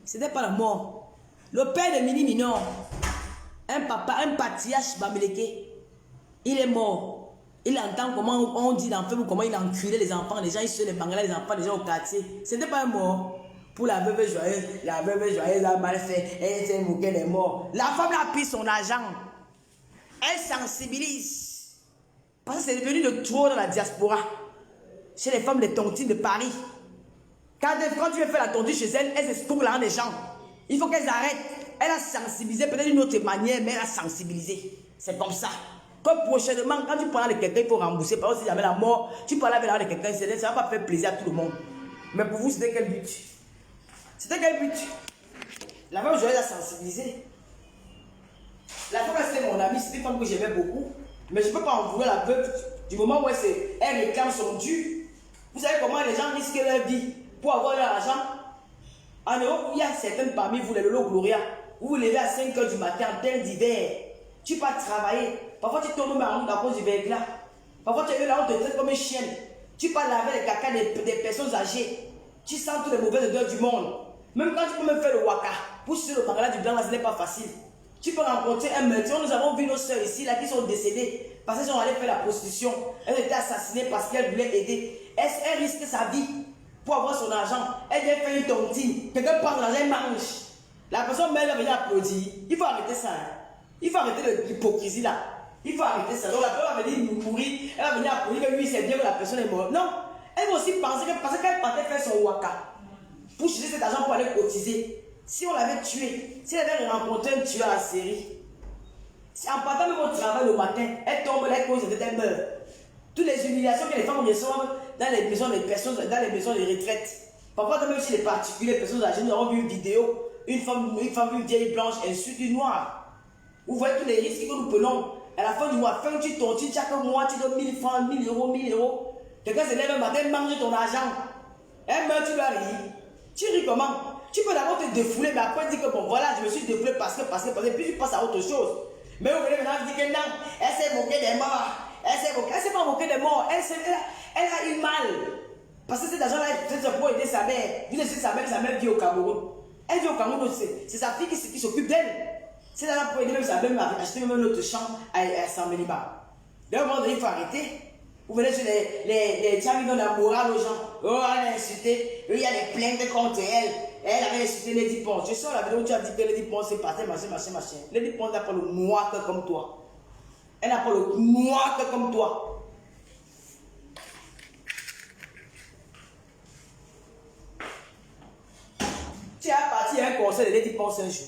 Ce n'est pas la mort. Le père de Mini Minon, un patriarche Bamileke, il est mort. Il entend comment on dit dans le film, comment il enculait les enfants, les gens, il se les bangalait les enfants, les gens au quartier. Ce n'était pas un mort. Pour la veuve joyeuse, a mal fait, elle s'est moquée des morts. La femme a pris son argent. Elle sensibilise. Parce que c'est devenu le trop dans la diaspora. Chez les femmes de tontines de Paris. Quand tu veux faire la tontine chez elle, elle se trouve l'argent des gens. Il faut qu'elles arrêtent. Elle a sensibilisé, peut-être d'une autre manière, mais elle a sensibilisé. C'est comme ça. Comme prochainement, quand tu parles de quelqu'un, il faut rembourser. Par exemple, si jamais la mort, tu parles avec l'argent de quelqu'un, ça ne va pas faire plaisir à tout le monde. Mais pour vous, c'était quel but? C'était quel but? La femme joyeuse a sensibilisé. La femme, c'était mon amie, c'était une femme que j'aimais beaucoup. Mais je ne peux pas en vouloir la veuve du moment où elle réclame son dû. Vous savez comment les gens risquent leur vie pour avoir leur argent? En Europe, il y a certaines parmi vous, les Lolo Gloria, vous vous levez à 5 h du matin en plein d'hiver. Tu pars travailler. Parfois, tu tombes en route à cause du verglas. Parfois, tu es là, on te traite comme une chienne. Tu pars laver les caca des personnes âgées. Tu sens toutes les mauvaises odeurs du monde. Même quand tu peux même faire le waka, pour sur le bangala du blanc, ce n'est pas facile. Tu peux rencontrer un meurtrier. Nous avons vu nos soeurs ici, là, qui sont décédées parce qu'elles sont allées faire la prostitution. Elles ont été assassinées parce qu'elles voulaient aider. Elle risque sa vie pour avoir son argent. Elle vient faire une tontine. Quelqu'un prend l'argent, elle mange. La personne même va venir applaudir. Il faut arrêter ça. Hein. Il faut arrêter l'hypocrisie là. Il faut arrêter ça. Donc la personne va venir mourir. Elle va venir applaudir que lui c'est bien que la personne est morte. Non. Elle va aussi penser que parce qu'elle partait faire son waka pour chercher cet argent pour aller cotiser. Si on l'avait tué, si elle avait rencontré un tueur à la série, si en partant même au travail le matin, elle tombe là, elle cause de elle meurt. Toutes les humiliations que les femmes reçoivent dans les maisons des personnes, dans les maisons de retraite. Parfois, même chez les particuliers, les personnes âgées, nous avons vu une vidéo, une femme, une vieille blanche insulte une noire. Vous voyez tous les risques que nous prenons. À la fin du mois, fin tu tontines chaque mois, tu donnes 1000 francs, 1000 euros, 1000 euros. Quelqu'un se lève un matin, mange ton argent. Elle meurt, tu dois rire. Tu ris comment? Tu peux d'abord te défouler, mais après dire que bon, voilà, je me suis défoulé parce que, puis tu passes à autre chose. Mais vous venez maintenant dire que non, elle s'est moquée des morts. Elle s'est pas moquée des morts. Elle a eu mal. Parce que cet argent-là, c'est pour aider sa mère. Vous savez, sa mère vit au Cameroun. Elle vit au Cameroun, c'est sa fille qui s'occupe d'elle. C'est là pour aider même sa mère à acheter même un autre champ à Saint-Méniba. D'un moment donné, il faut arrêter. Vous venez sur les gens qui donnent la morale aux gens. Oh, elle a insulté. Il y a des plaintes contre elle. Elle avait insulté Lady Ponce. Je sors la vidéo où tu as dit que Lady Ponce c'est parti, machin. Lady Ponce n'a pas le moite comme toi. Elle n'a pas le moite comme toi. Tu as parti à un concert de Lady Ponce un jour.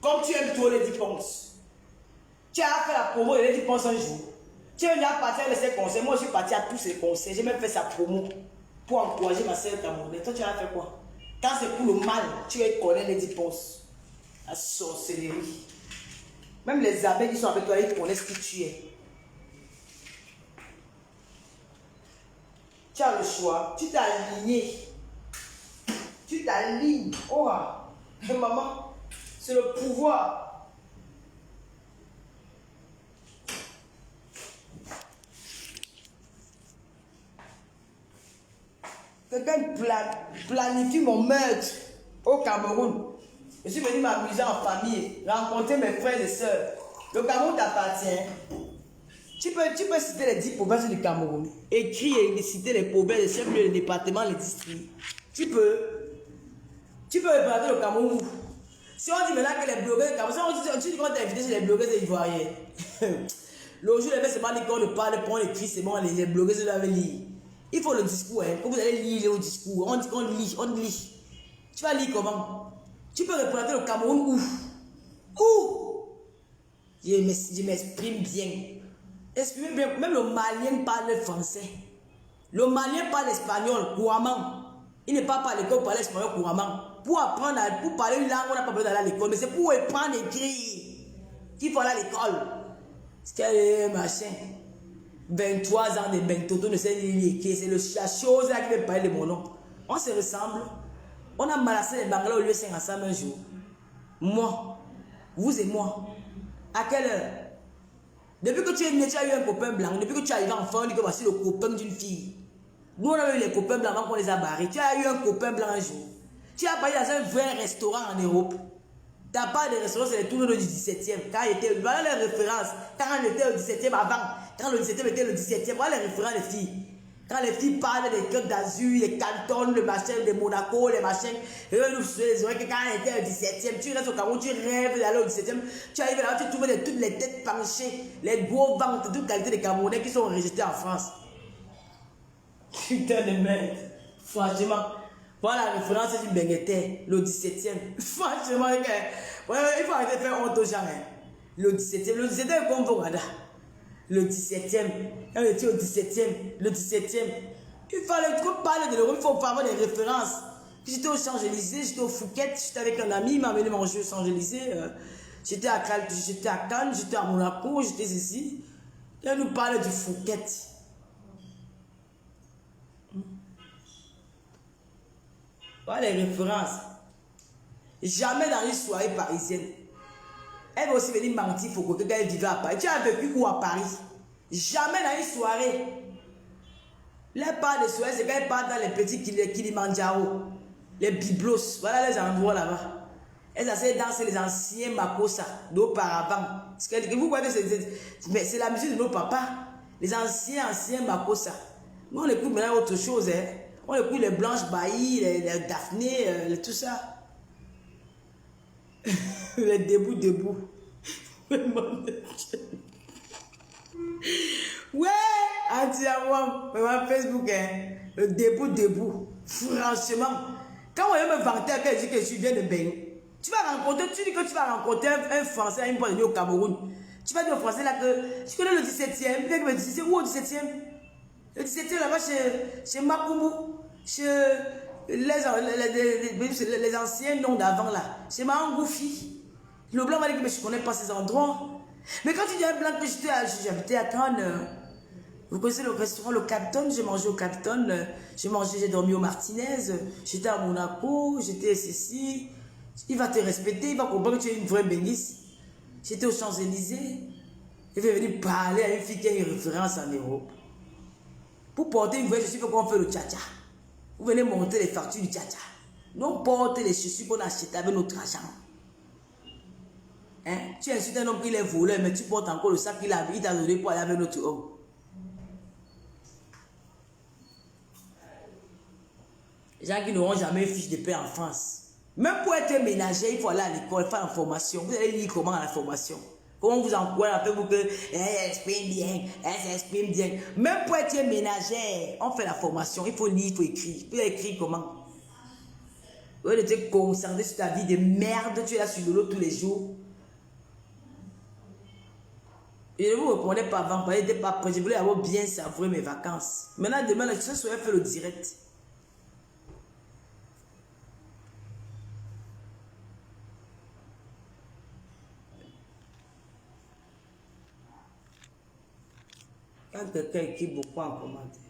Comme tu aimes toi Lady Ponce. Tu as fait la promo de Lady Ponce un jour. Tu es venu à partir de ces concerts. Moi, je suis parti à tous ces concerts. J'ai même fait sa promo pour encourager ma soeur camerounaise. Toi, tu as fait quoi? Quand c'est pour le mal, tu connais Lady Ponce. La sorcellerie. Même les abeilles qui sont avec toi, ils connaissent qui tu es. Tu as le choix. Tu t'es aligné. Tu t'alignes. Oh, maman, c'est le pouvoir. Quelqu'un planifie mon meurtre au Cameroun. Je suis venu m'amuser en famille, rencontrer mes frères et soeurs. Le Cameroun t'appartient. Tu peux citer les 10 provinces du Cameroun. Écrire et citer les provinces, les chefs-lieux, les départements, les districts. Tu peux représenter le Cameroun. Si on dit maintenant que les blogueurs, si on dit qu'on t'a invité chez les blogueurs ivoiriens, le jour les mecs se demandent qu'on ne parle pas, on écrit, c'est bon, les blogueurs se doivent lire. Il faut le discours, hein. Quand vous allez lire le discours, on dit qu'on lit, on lit. Tu vas lire comment? Tu peux représenter le Cameroun où? Je m'exprime bien. Exprime bien. Même le Malien parle français. Le Malien parle espagnol couramment. Il n'est pas à l'école pour parler espagnol couramment. Pour parler une langue, on n'a pas besoin d'aller à l'école. Mais c'est pour apprendre à écrire qu'il faut aller à l'école. C'est quel machin. 23 ans de Bentoto ne sait ni écrire. C'est la chose là qui veut parler de mon nom. On se ressemble. On a malassé les Bangla au lieu de 5 ensemble un jour. Moi, vous et moi. À quelle heure? Depuis que tu es né, tu as eu un copain blanc. Depuis que tu es arrivé enfant, on dit que voici le copain d'une fille. Nous, on a eu les copains blancs avant qu'on les a barrés. Tu as eu un copain blanc un jour. Tu as parlé dans un vrai restaurant en Europe. Tu n'as pas de restaurant, c'est les tournois du 17e. Quand il était, voilà les références. Quand on était au 17e avant. Quand le 17e était le 17e. Voilà les références des filles. Quand les filles parlent des Côtes d'Azur, les cantons, le machin, de Monaco, les machins. Et eux, nous les oreilles que quand on était au 17e, tu restes au Cameroun, tu rêves d'aller au 17e. Tu arrives là, tu trouves toutes les têtes penchées, les gros ventres, toutes qualités des Camerounais qui sont enregistrés en France. Putain de merde. Franchement. Voilà la référence du Bengueté, le 17e. Franchement, il faut arrêter de faire honte aux gens. Hein. Le 17e est comme Vogada. Le 17e. On était au 17e. Le 17e. Il fallait qu'on parle de l'Europe, il faut avoir des références. J'étais au Champs-Élysées, j'étais au Fouquet, j'étais avec un ami, il m'a amené manger au Champs-Élysées. J'étais à Cannes, j'étais à Monaco, j'étais ici. Il nous parle du Fouquet. Voilà les références. Jamais dans une soirée parisienne. Elle va aussi venir mentir pour que quelqu'un vive à Paris. Tu as vécu où à Paris? Jamais dans une soirée. Les parts de soirée, c'est quand elle part dans les petits Kilimanjaro, les Biblos. Voilà les endroits là-bas. Elle essaie de danser les anciens Makossa d'auparavant. Vous voyez, c'est la musique de nos papas. Les anciens Makossa. Nous on écoute maintenant autre chose. Hein. On écoute les Blanches Bailly, les Daphné, tout ça. Les debout. Ouais, anti-moi, maman Facebook, hein, le debout. Franchement, quand on me vanter qu'elle dit que je suis bien de Bénin, tu dis que tu vas rencontrer un Français à une fois au Cameroun. Tu vas dire au Français là que tu connais le 17e, peut-être que me dit c'est où au 17e? Le 17e là-bas chez Makoumou, chez les anciens noms d'avant là, chez Mahangoufi. Le blanc m'a dit que je ne connais pas ces endroits. Mais quand tu dis un blanc que j'habitais à Cannes, vous connaissez le restaurant Le Capton, j'ai mangé au Capton, j'ai dormi au Martinez, j'étais à Monaco, j'étais ceci. Il va te respecter, il va comprendre que tu es une vraie bénisse. J'étais aux Champs-Élysées. Il va venir parler à une fille qui a une référence en Europe. Pour porter une vraie chaussure, qu'on fait le tcha-tcha. Vous venez monter les factures du tcha-tcha. Non, porter les chaussures qu'on a achetées avec notre argent. Hein? Tu insultes un homme qui est voleur, mais tu portes encore le sac qu'il a donné pour aller avec notre homme. Les gens qui n'auront jamais une fiche de paix en France. Même pour être ménager, il faut aller à l'école, faire une formation. Vous allez lire comment la formation. Comment vous encouragez un peu pour que elle s'exprime bien. Même pour être ménager, on fait la formation. Il faut lire, il faut écrire. Vous écrire comment? Vous allez te concentrer sur ta vie de merde. Tu es là sur le lot tous les jours. Et ne vous répondez pas avant, parce que je n'étais pas prêt. Je voulais avoir bien savourer mes vacances. Maintenant, demain, ce soir, je fais le direct. Quand quelqu'un écrit beaucoup en commentaire.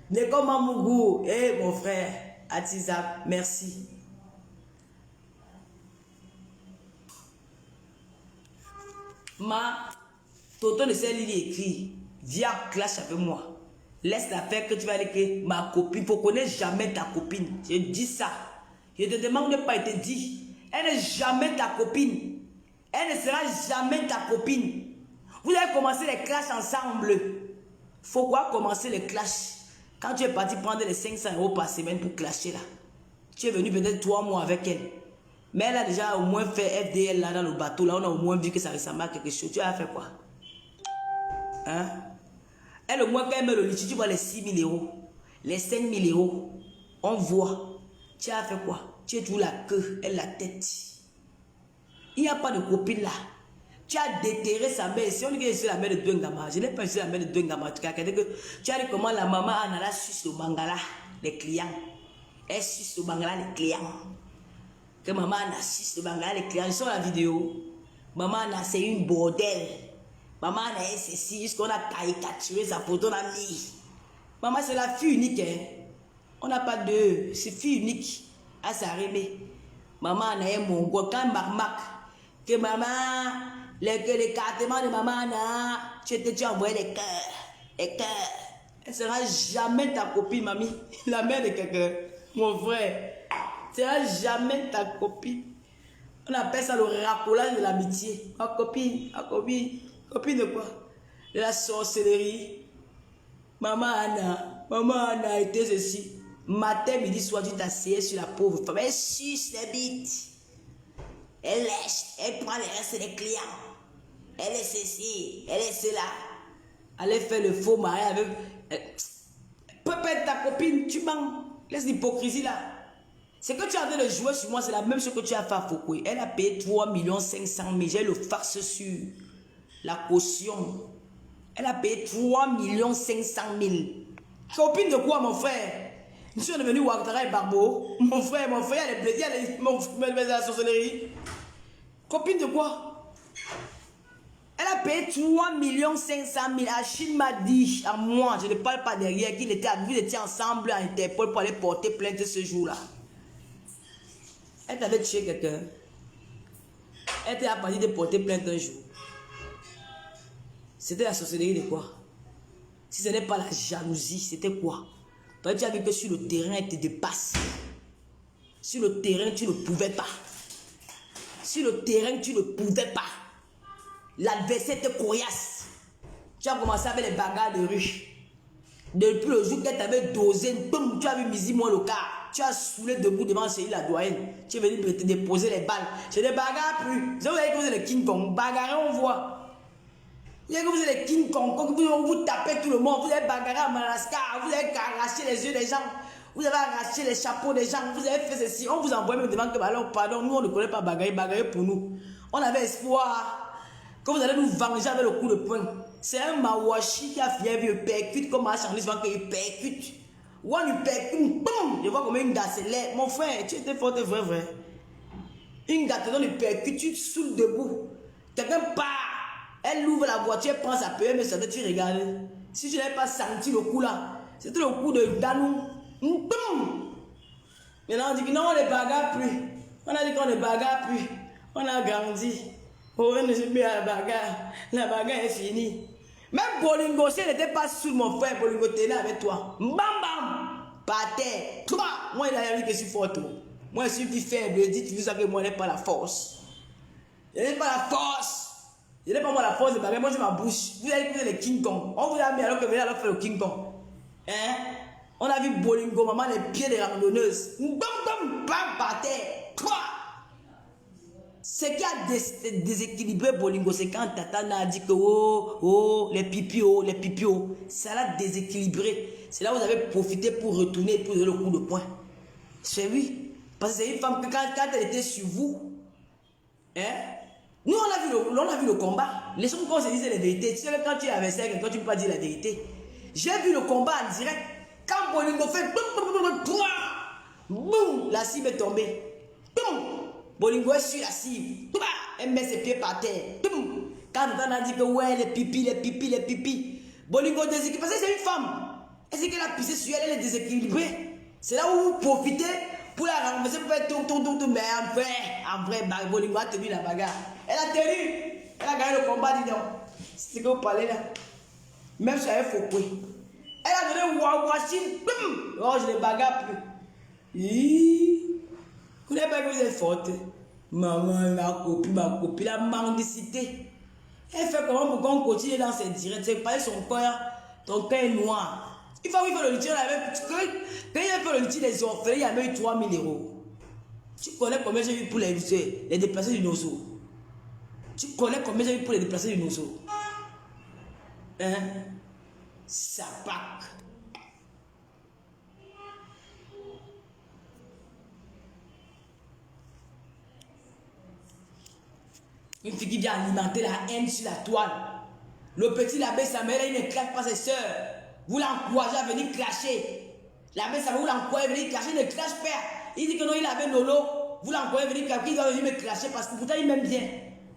Nekomamougou. Eh mon frère, Atizap, merci. Toto de celle il écrit, viens clash avec moi. Laisse la faire que tu vas dire que ma copine, il faut connaître jamais ta copine. Je dis ça. Je te demande de pas te dire. Elle n'est jamais ta copine. Elle ne sera jamais ta copine. Vous allez commencer les clashs ensemble. Faut quoi commencer les clashs? Quand tu es parti prendre les 500 € par semaine pour clasher là, tu es venu peut-être 3 mois avec elle. Mais elle a déjà au moins fait FDL là dans le bateau. Là, on a au moins vu que ça ressemble à quelque chose. Tu as fait quoi? Hein? Elle au moins quand elle met le lit, tu vois les 6 000 €, les 5 000 €. On voit. Tu as fait quoi? Tu es toujours la queue, elle la tête. Il n'y a pas de copine là. Tu as déterré sa mère. Si on dit que je suis la mère de Douengama, je n'ai pas été la mère de Douengama. Tu as dit comment la maman Anala suce le Bangala, les clients. Elle suce le Bangala, les clients. Que maman Anna suce le Bangala, les clients. Je sors la vidéo. Maman Anna, c'est une bordel. Maman Anna, c'est ceci, jusqu'on a caricaturé sa photo, on a mis. Maman, c'est la fille unique. Hein. On n'a pas deux. C'est fille unique. À s'arriver. Maman Anna est mon gars. Quand Marmac, que maman. Les cartements de maman, tu as envoyé les cœurs. Les cœurs. Elle ne sera jamais ta copine, mamie. La mère de quelqu'un. Mon frère. Elle ne sera jamais ta copine. On appelle ça le racolage de l'amitié. Ma copine. Copine de quoi? De la sorcellerie. Maman Anna a été ceci. Matin, midi, soir, tu t'assieds sur la pauvre femme. Elle suce les bites. Elle lèche. Elle prend les restes des clients. Elle est ceci, elle est cela. Allez faire le faux mari avec. Peut-être ta copine, tu mens. Laisse l'hypocrisie là. Ce que tu as en train de jouer sur moi, c'est la même chose que tu as fait à Foucault. Elle a payé 3 500 000. J'ai le farce sur la caution. Elle a payé 3 500 000. Copine de quoi, mon frère? Je suis devenu Ouattara et Barbeau. Mon frère, il y a la sorcellerie. Copine de quoi? Elle a payé 3 500 000. Achille m'a dit à moi, je ne parle pas derrière, qu'il était vous étiez ensemble à Interpol pour aller porter plainte ce jour-là. Elle t'avait tué quelqu'un. Elle était à partir de porter plainte un jour. C'était la sorcellerie de quoi? Si ce n'est pas la jalousie, c'était quoi? Toi, tu as vu que sur le terrain, elle te dépasse. Sur le terrain, tu ne pouvais pas. Sur le terrain, tu ne pouvais pas. L'adversaire était coriace. Tu as commencé avec les bagarres de rue. Depuis le jour qu'elle t'avait dosé, boum, tu as vu Mizi moi le cas. Tu as saoulé debout devant Céline la doyenne. Tu es venu te déposer les balles. C'est des bagarres plus. Vous avez que vous êtes les King Kong. Bagarre, on voit. Vous avez que vous êtes les King Kong. Vous tapez tout le monde. Vous avez bagarré à Madagascar. Vous avez arraché les yeux des gens. Vous avez arraché les chapeaux des gens. Vous avez fait ceci. On vous envoie même devant que, alors, pardon, nous on ne connaît pas bagarrer. Bagarrer pour nous. On avait espoir que vous allez nous venger avec le coup de poing. C'est un Mawashi qui a fait il percute comme un Charlie souvent qu'il percute. Ou on percute, boum! Je vois comme une gacelle. Mon frère, tu étais fort, vrai. Une gâteau dans le percute, tu te saoules debout. Quelqu'un part, elle ouvre la voiture, elle prend sa paix, mais ça te tu regardes. Si tu n'avais pas senti le coup là, c'était le coup de Danou. Boum! Maintenant on dit que non, on ne bagarre plus. On a dit qu'on ne bagarre plus. On a grandi. Oh, on ne se met à la bagarre. La bagarre est finie. Même Bolingo, si elle n'était pas sous mon frère, Bolingo t'es là avec toi. Bam bam! Par terre. Moi, il a dit que je suis fort. Moi, je suis faible. Dites-vous ça que moi, je n'ai pas la force. Je n'ai pas la force. Je n'ai pas moi la force de bagarre. Moi, j'ai ma bouche. Vous avez dit que vous êtes les King Kong. On vous a mis alors que vous allez faire le King Kong. Hein? On a vu Bolingo, maman, les pieds des randonneuses. Bam bam bam par terre. Ce qui a déséquilibré Bolingo, c'est quand Tata a dit que les pipio. Ça l'a déséquilibré. C'est là où vous avez profité pour retourner et pour donner le coup de poing. C'est oui. Parce que c'est une femme que quand elle était sur vous, hein, nous on a vu le combat. Laissons qu'on se dise les vérités. Tu sais, quand tu es adversaire, quand tu ne peux pas dire la vérité. J'ai vu le combat en direct. Quand Bolingo fait boum, la cible est tombée. Boum. Bolingo est sur la cible. Elle met ses pieds par terre. Quand on a dit que ouais, les pipis. Bolingo déséquilibré. Parce que c'est une femme. Elle sait qu'elle a pissé sur elle, elle est déséquilibrée. C'est là où vous profitez pour la renverser, pour faire tout. Mais en vrai, Bolingo a tenu la bagarre. Elle a tenu. Elle a gagné le combat, dis donc. C'est ce que vous parlez là. Même si elle est faux. Elle a donné Wawashing. Oh, je ne bagarre plus. Vous n'avez pas que vous êtes forte. Maman, ma copine, la mendicité. Elle fait comment pour qu'on continue dans ses directs. C'est pas son cœur, ton cœur est noir. Il faut qu'il fasse le litige. Quand il a fait le litige des orphelins, il y avait eu 3 000 euros. Tu connais combien j'ai eu pour les déplacés du Nozo? Tu connais combien j'ai eu pour les déplacés du Nozo? Hein? Ça pack. Une fille qui vient alimenter la haine sur la toile. Le petit l'abbé Samuel, il ne claque pas ses soeurs. Vous l'encouragez à venir clasher. L'abbé Samuel, vous l'encouragez à venir clasher, il ne clash pas. Il dit que non, il avait Nolo. Vous l'encouragez à venir clasher, il doit venir me clasher parce que pourtant il m'aime bien.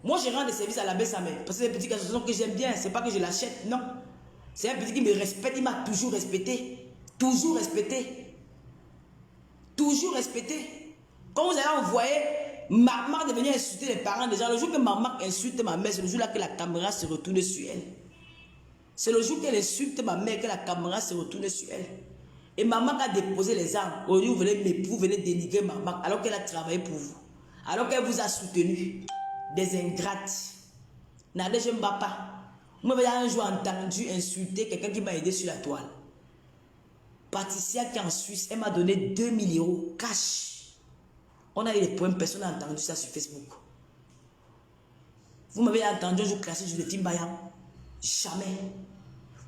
Moi, je rends des services à l'abbé Samuel. Parce que c'est des petits garçons que j'aime bien. C'est pas que je l'achète, non. C'est un petit qui me respecte, il m'a toujours respecté. Toujours respecté. Toujours respecté. Quand vous allez envoyer Marc de venir insulter les parents des gens, le jour que Marc insulte ma mère, c'est le jour là que la caméra se retourne sur elle. C'est le jour qu'elle insulte ma mère que la caméra se retourne sur elle. Et maman a déposé les armes. Aujourd'hui, vous venez dénigrer maman alors qu'elle a travaillé pour vous. Alors qu'elle vous a soutenu. Des ingrates. Nadège Mbapa. Moi, j'ai un jour entendu insulter quelqu'un qui m'a aidé sur la toile. Patricia qui est en Suisse, elle m'a donné 2 000 euros cash. On a eu des problèmes, personne n'a entendu ça sur Facebook. Vous m'avez entendu un jour classer Juliette Bayan? Jamais.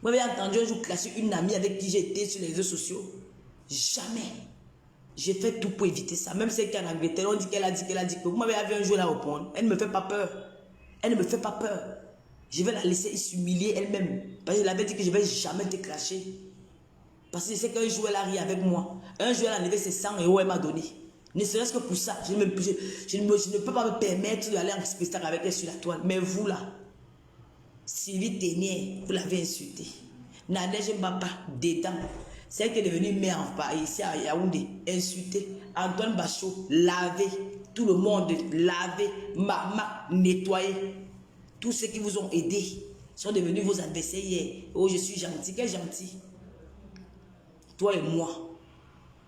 Vous m'avez entendu un jour classer une amie avec qui j'étais sur les réseaux sociaux? Jamais. J'ai fait tout pour éviter ça. Même celle qui est en Angleterre, on dit qu'elle a dit que vous m'avez vu un jour la reprendre. Elle ne me fait pas peur. Elle ne me fait pas peur. Je vais la laisser s'humilier elle-même. Parce que je l'avais dit que je ne vais jamais te clasher. Parce que je sais qu'un jour elle a ri avec moi. Un jour elle a enlevé ses 100 euros, elle m'a donné. Ne serait-ce que pour ça, je ne peux pas me permettre d'aller en spectacle avec elle sur la toile. Mais vous là, Sylvie Ténier, vous l'avez insulté. Nadège Mbapa, dedans. Celle qui est devenue mère en Paris, ici à Yaoundé, insulté. Antoine Bachot, lavé. Tout le monde, lavé. Mama, nettoyé. Tous ceux qui vous ont aidé sont devenus vos adversaires hier. Oh, je suis gentil. Quel gentil? Toi et moi,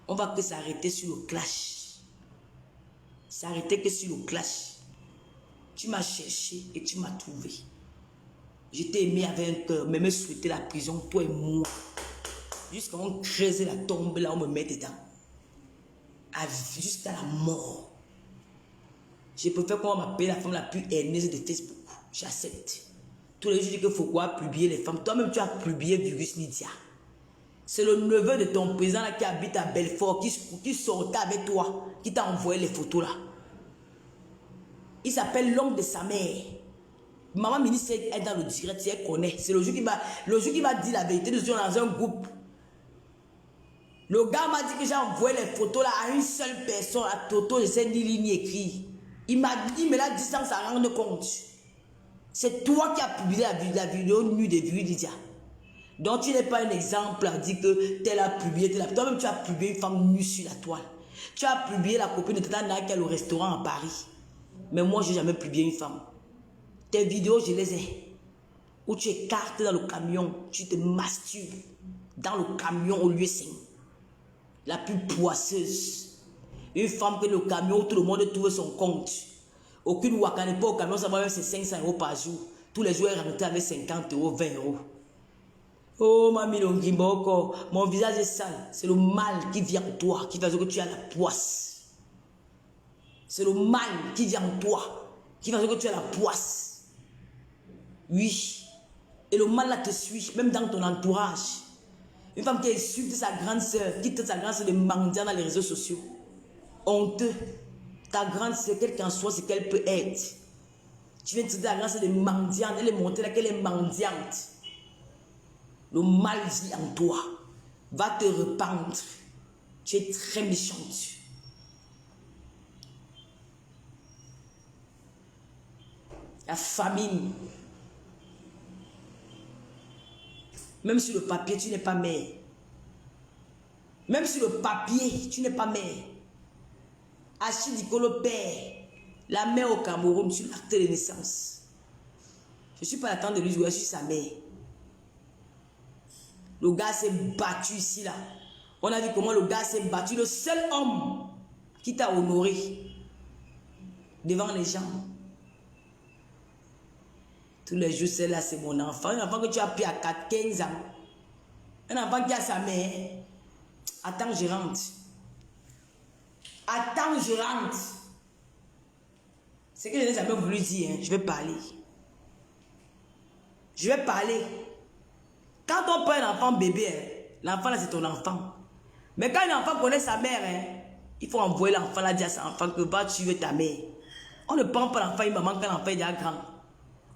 on va que s'arrêter sur le clash. C'est arrêté que sur le clash. Tu m'as cherché et tu m'as trouvé. Je t'ai aimé avec un cœur, mais me souhaiter la prison, toi et moi. Jusqu'à on creuse la tombe, là, on me met dedans. Jusqu'à la mort. Je préfère qu'on m'appelle la femme la plus haineuse de Facebook. J'accepte. Tous les jours, je dis qu'il faut quoi publier les femmes. Toi-même, tu as publié Virus Lydia. C'est le neveu de ton président là, qui habite à Belfort, qui sortait avec toi, qui t'a envoyé les photos là. Il s'appelle l'oncle de sa mère. Maman ministre est dans le direct, elle connaît. C'est le jour qui va dire la vérité. Nous sommes dans un groupe. Le gars m'a dit que j'ai envoyé les photos là à une seule personne, à Toto, je sais ni lire ni écrire. Il me l'a dit sans s'en rendre compte. C'est toi qui as publié la vidéo nue de Virus Lydia. Donc tu n'es pas un exemple à dire que tel a publié, toi-même tu as publié une femme nue sur la toile. Tu as publié la copine de Tata Naya qui a le restaurant à Paris. Mais moi, je n'ai jamais publié une femme. Tes vidéos, je les ai. Où tu écartes dans le camion, tu te masturbes dans le camion au lieu sain. La plus poisseuse. Une femme que le camion, où tout le monde trouve son compte. Aucune waka n'est pas au camion, ça va même c'est 500 € par jour. Tous les jours, elle rentre avec 50 €, 20 €. Oh, mamie Longimbo, mon visage est sale. C'est le mal qui vient en toi, qui fait que tu as la poisse. C'est le mal qui vient en toi, qui fait que tu as la poisse. Oui. Et le mal là te suit, même dans ton entourage. Une femme qui insulte sa grande soeur, qui traite sa grande soeur de mendiant dans les réseaux sociaux. Honteux. Ta grande soeur, quelle qu'en soit ce qu'elle peut être. Tu viens de traiter ta grande soeur de mendiante, elle est montée là qu'elle est mendiante. Le mal vit en toi. Va te rependre. Tu es très méchante. La famine. Même sur le papier, tu n'es pas mère. Même sur le papier, tu n'es pas mère. Achille Dikolo père. La mère au Cameroun sur l'acte de naissance. Je ne suis pas la tante de lui jouer, je suis sa mère. Le gars s'est battu ici là. On a vu comment le gars s'est battu. Le seul homme qui t'a honoré devant les gens. Tous les jours, c'est là, c'est mon enfant. Un enfant que tu as pris à 15 ans. Un enfant qui a sa mère. Attends, je rentre. Attends, je rentre. C'est que je n'ai jamais voulu dire. Hein. Je vais parler. Je vais parler. Quand on prend un enfant bébé, hein, l'enfant là c'est ton enfant. Mais quand un enfant connaît sa mère, hein, il faut envoyer l'enfant là dire à son enfant que va tuer ta mère. On ne prend pas l'enfant, il maman quand l'enfant est déjà grand.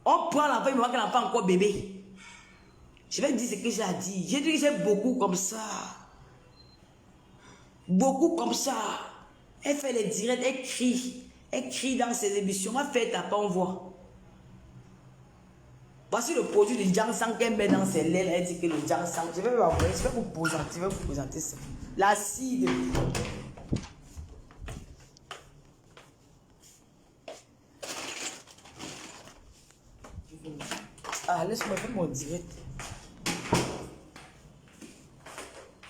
On prend l'enfant, il maman quand l'enfant est encore bébé. Je vais dire ce que j'ai dit. J'ai dit que j'ai beaucoup comme ça. Beaucoup comme ça. Elle fait les directs, elle crie. Elle crie dans ses émissions. On fait ta pas, on voit. Voici le produit de Jansang qu'elle met dans ses lèvres. Elle dit que le Jansang, je vais vous présenter ça. L'acide. Ah, laisse-moi faire mon direct.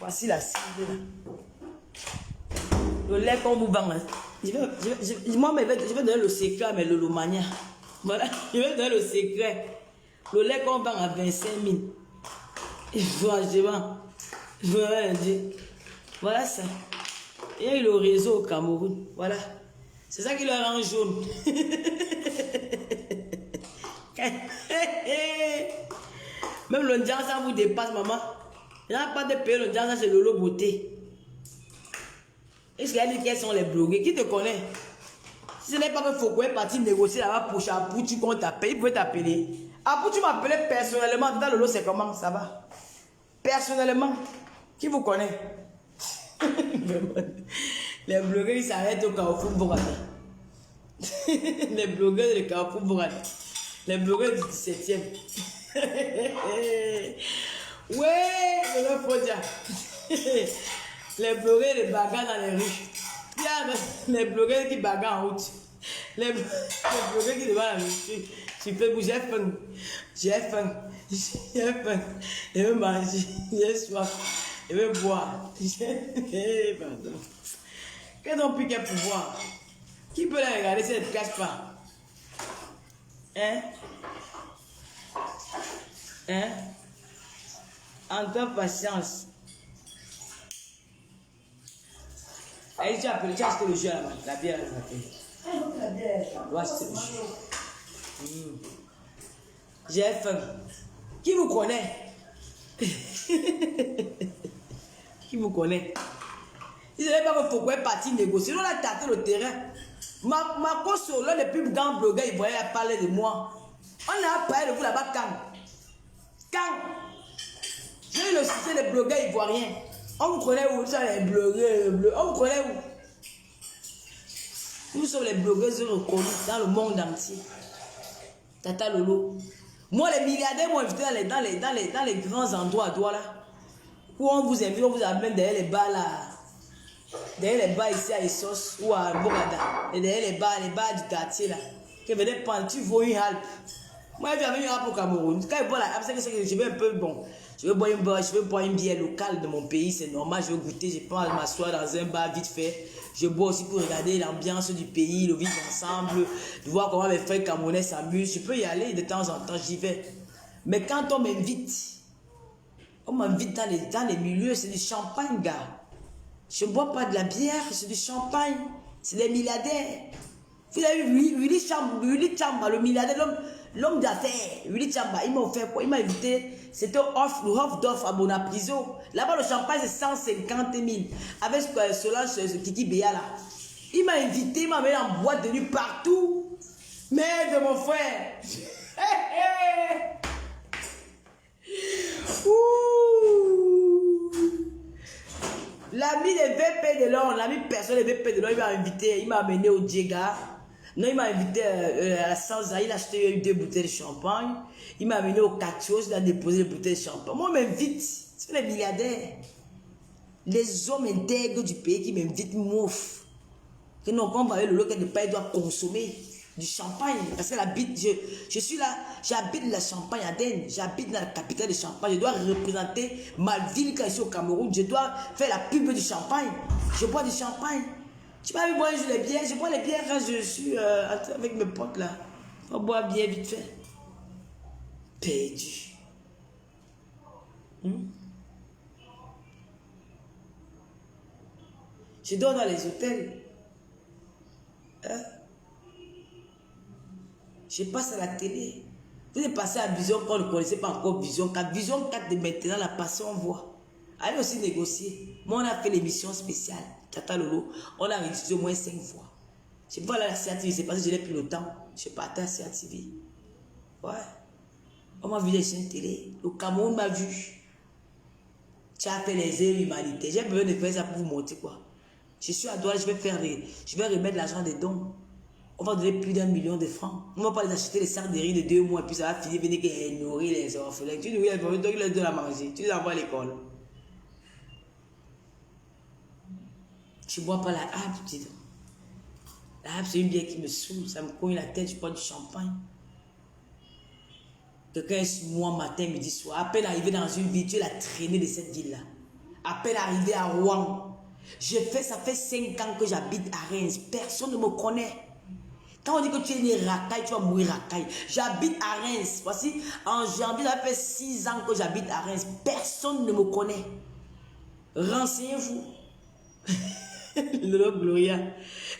Voici l'acide là. Le lait qu'on vous vend. Moi, je vais donner le secret, mais le Lomania. Voilà, je vais donner le secret. Le lait qu'on vend à 25 000. Et franchement, je veux rien dire. Voilà ça. Il y a eu le réseau au Cameroun. Voilà. C'est ça qui le rend jaune. Même le Ndian, ça vous dépasse, maman. Il n'y a pas de payer le Ndian, ça c'est Lolo Beauté. Est-ce qu'elle dit quels sont les blogueurs? Qui te connaît? Si ce n'est pas que Foucault est parti négocier là-bas pour Chapou, tu comptes t'appeler, il peut t'appeler. Après, tu m'appelais personnellement. Dans le lot, c'est comment? Ça va? Personnellement. Qui vous connaît? Les blogueurs, ils s'arrêtent au Carrefour Bourada. Les blogueurs de Carrefour Bourada. Les blogueurs du 17e. Ouais, le faut dire. Les blogueurs de bagarre dans les rues. Il y a les blogueurs qui bagarrent en route. Les blogueurs qui devant la rue. Tu peux bouger, j'ai faim, je veux manger, j'ai soif, je veux boire. Pardon. Quels ont pu quel pouvoir? Qui peut la regarder si elle ne cache pas? Hein? Hein? En toute patience. Allez, tu as acheté le jeu là-bas. La bière, elle m'a fait. Tu dois acheter le jeu. J'ai faim. Qui vous connaît? Qui vous connaît? Ils ne savaient pas que Foucault est parti négocier. On a tâté le terrain. Ma cause, l'un des plus grands blogueurs, il voyait parler de moi. On a parlé de vous là-bas quand je vais le citer, les blogueurs ivoiriens. On vous connaît où? Ça, les blogueurs. On vous connaît où? Nous sommes les blogueurs reconnus dans le monde entier. Tata Lolo. Moi, les milliardaires m'ont invité dans les grands endroits à Douala. Où on vous invite, on vous amène derrière les bars là. Derrière les bars ici à Essos ou à Bogada. Et derrière les bars du quartier là. Que venez prendre, tu vaux une halpe. Moi, je viens une halpe au Cameroun. Quand je bois la halpe, c'est que je vais un peu bon. Je vais boire une bière locale de mon pays, c'est normal, je vais goûter, je prends m'asseoir dans un bar vite fait. Je bois aussi pour regarder l'ambiance du pays, le vivre ensemble, de voir comment mes frères camerounais s'amusent. Je peux y aller de temps en temps, j'y vais. Mais quand on m'invite dans les milieux, c'est du champagne, gars. Je ne bois pas de la bière, c'est du champagne. C'est des milliardaires. Vous avez vu Willy Chamba, le milliardaire, l'homme d'affaires. Willy Chamba, il m'a offert quoi? Il m'a invité. C'était off d'offre à Bonapriso. Là-bas, le champagne, c'est 150 000. Avec Solange, ce Kiki Béa là. Il m'a invité, il m'a mis en boîte de nuit partout. Merde, mon frère. L'ami des VP de l'or, l'ami personne des VP de l'or, il m'a invité, il m'a amené au Djega. Non, il m'a invité à la Sansa, il a acheté 2 bouteilles de champagne. Il m'a amené au Catios, il a déposé des bouteilles de champagne. Moi, on m'invite, c'est les milliardaires. Les hommes intègres du pays qui m'invitent, mouf. Que non, quand on va aller le local de pays, doit consommer du champagne. Parce que je suis là, j'habite la Champagne à Den, j'habite dans la capitale de Champagne. Je dois représenter ma ville quand je suis au Cameroun. Je dois faire la pub du champagne. Je bois du champagne. Tu m'as vu boire les bières, je bois les bières quand je suis avec mes potes là. On boit bien vite fait. Perdu. Je dors dans les hôtels. Hein? Je passe à la télé. Vous êtes passé à Vision quand on ne connaissait pas encore Vision 4. Vision 4 de maintenant, la passion, on voit. Allez aussi négocier. Moi, on a fait l'émission spéciale. Tata Lolo. On a réussi au moins 5 fois. Je sais pas là, la CATV, c'est parce que je l'ai plus le temps. Je partais à la CATV. Ouais. On m'a vu les chaînes télé. Le Cameroun m'a vu. Tu as fait les œuvres humanitaires. J'ai besoin de faire ça pour vous montrer quoi. Je suis à Douala, je vais remettre l'argent des dons. On va donner plus d'1 million de francs. On ne va pas les acheter les sacs de riz de 2 mois, puis ça va finir venir nourrir les orphelins. Tu nourris les orphelins, donc ils leur donnent à manger. Tu les envoies à l'école. Je ne bois pas la harpe, dis donc. La harpe, c'est une bière qui me saoule, ça me cogne la tête, je bois du champagne. Quelqu'un est sur moi matin, midi, soir. À peine arrivé dans une ville, tu es la traînée de cette ville-là. À peine arrivé à Rouen. Ça fait 5 ans que j'habite à Reims. Personne ne me connaît. Quand on dit que tu es né racaille, tu vas mourir racaille. J'habite à Reims. Voici, en janvier, ça fait 6 ans que j'habite à Reims. Personne ne me connaît. Renseignez-vous. Le Gloria.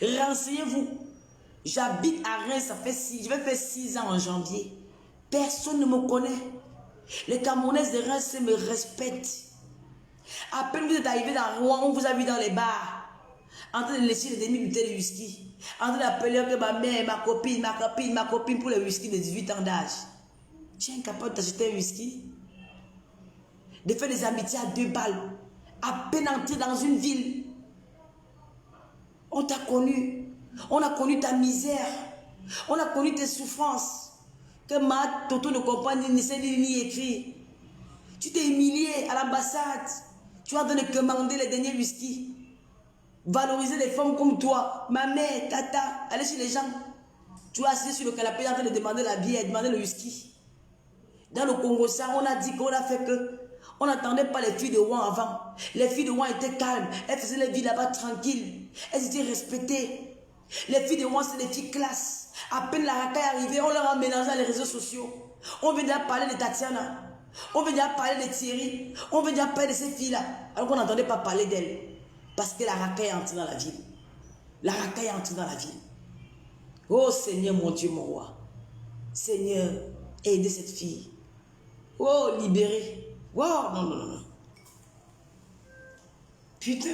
Renseignez-vous. J'habite à Reims, je vais faire 6 ans en janvier. Personne ne me connaît. Les Camerounaises de Reims me respectent. À peine vous êtes arrivé dans Rouen, on vous a vu dans les bars, en train de laisser les demi-bouteilles de whisky, en train d'appeler que ma mère, ma copine pour les whisky de 18 ans d'âge. Tu es incapable d'acheter un whisky, de faire des amitiés à 2 balles, à peine entrer dans une ville. On t'a connu, on a connu ta misère, on a connu tes souffrances, que ma toto ne comprend ni sait ni écrire. Tu t'es humilié à l'ambassade. Tu as donné commander les derniers whisky. Valoriser les femmes comme toi. Ma mère, tata, aller chez les gens. Tu as assis sur le canapé en train de demander la bière, demander le whisky. Dans le Congo, ça, on a dit qu'on a fait que on n'attendait pas les filles de Rouen avant. Les filles de Rouen étaient calmes. Elles faisaient les vies là-bas tranquilles. Elles étaient respectées. Les filles de moi, c'est des filles classes. À peine la racaille est arrivée, on leur a mélangé les réseaux sociaux. On vient déjà parler de Tatiana. On vient déjà parler de Thierry. On vient déjà parler de ces filles-là. Alors qu'on n'entendait pas parler d'elles. Parce que la racaille est entrée dans la ville. La racaille est entrée dans la ville. Oh Seigneur, mon Dieu, mon roi. Seigneur, aidez cette fille. Oh, libérez. Oh, non, non, non, non. Putain.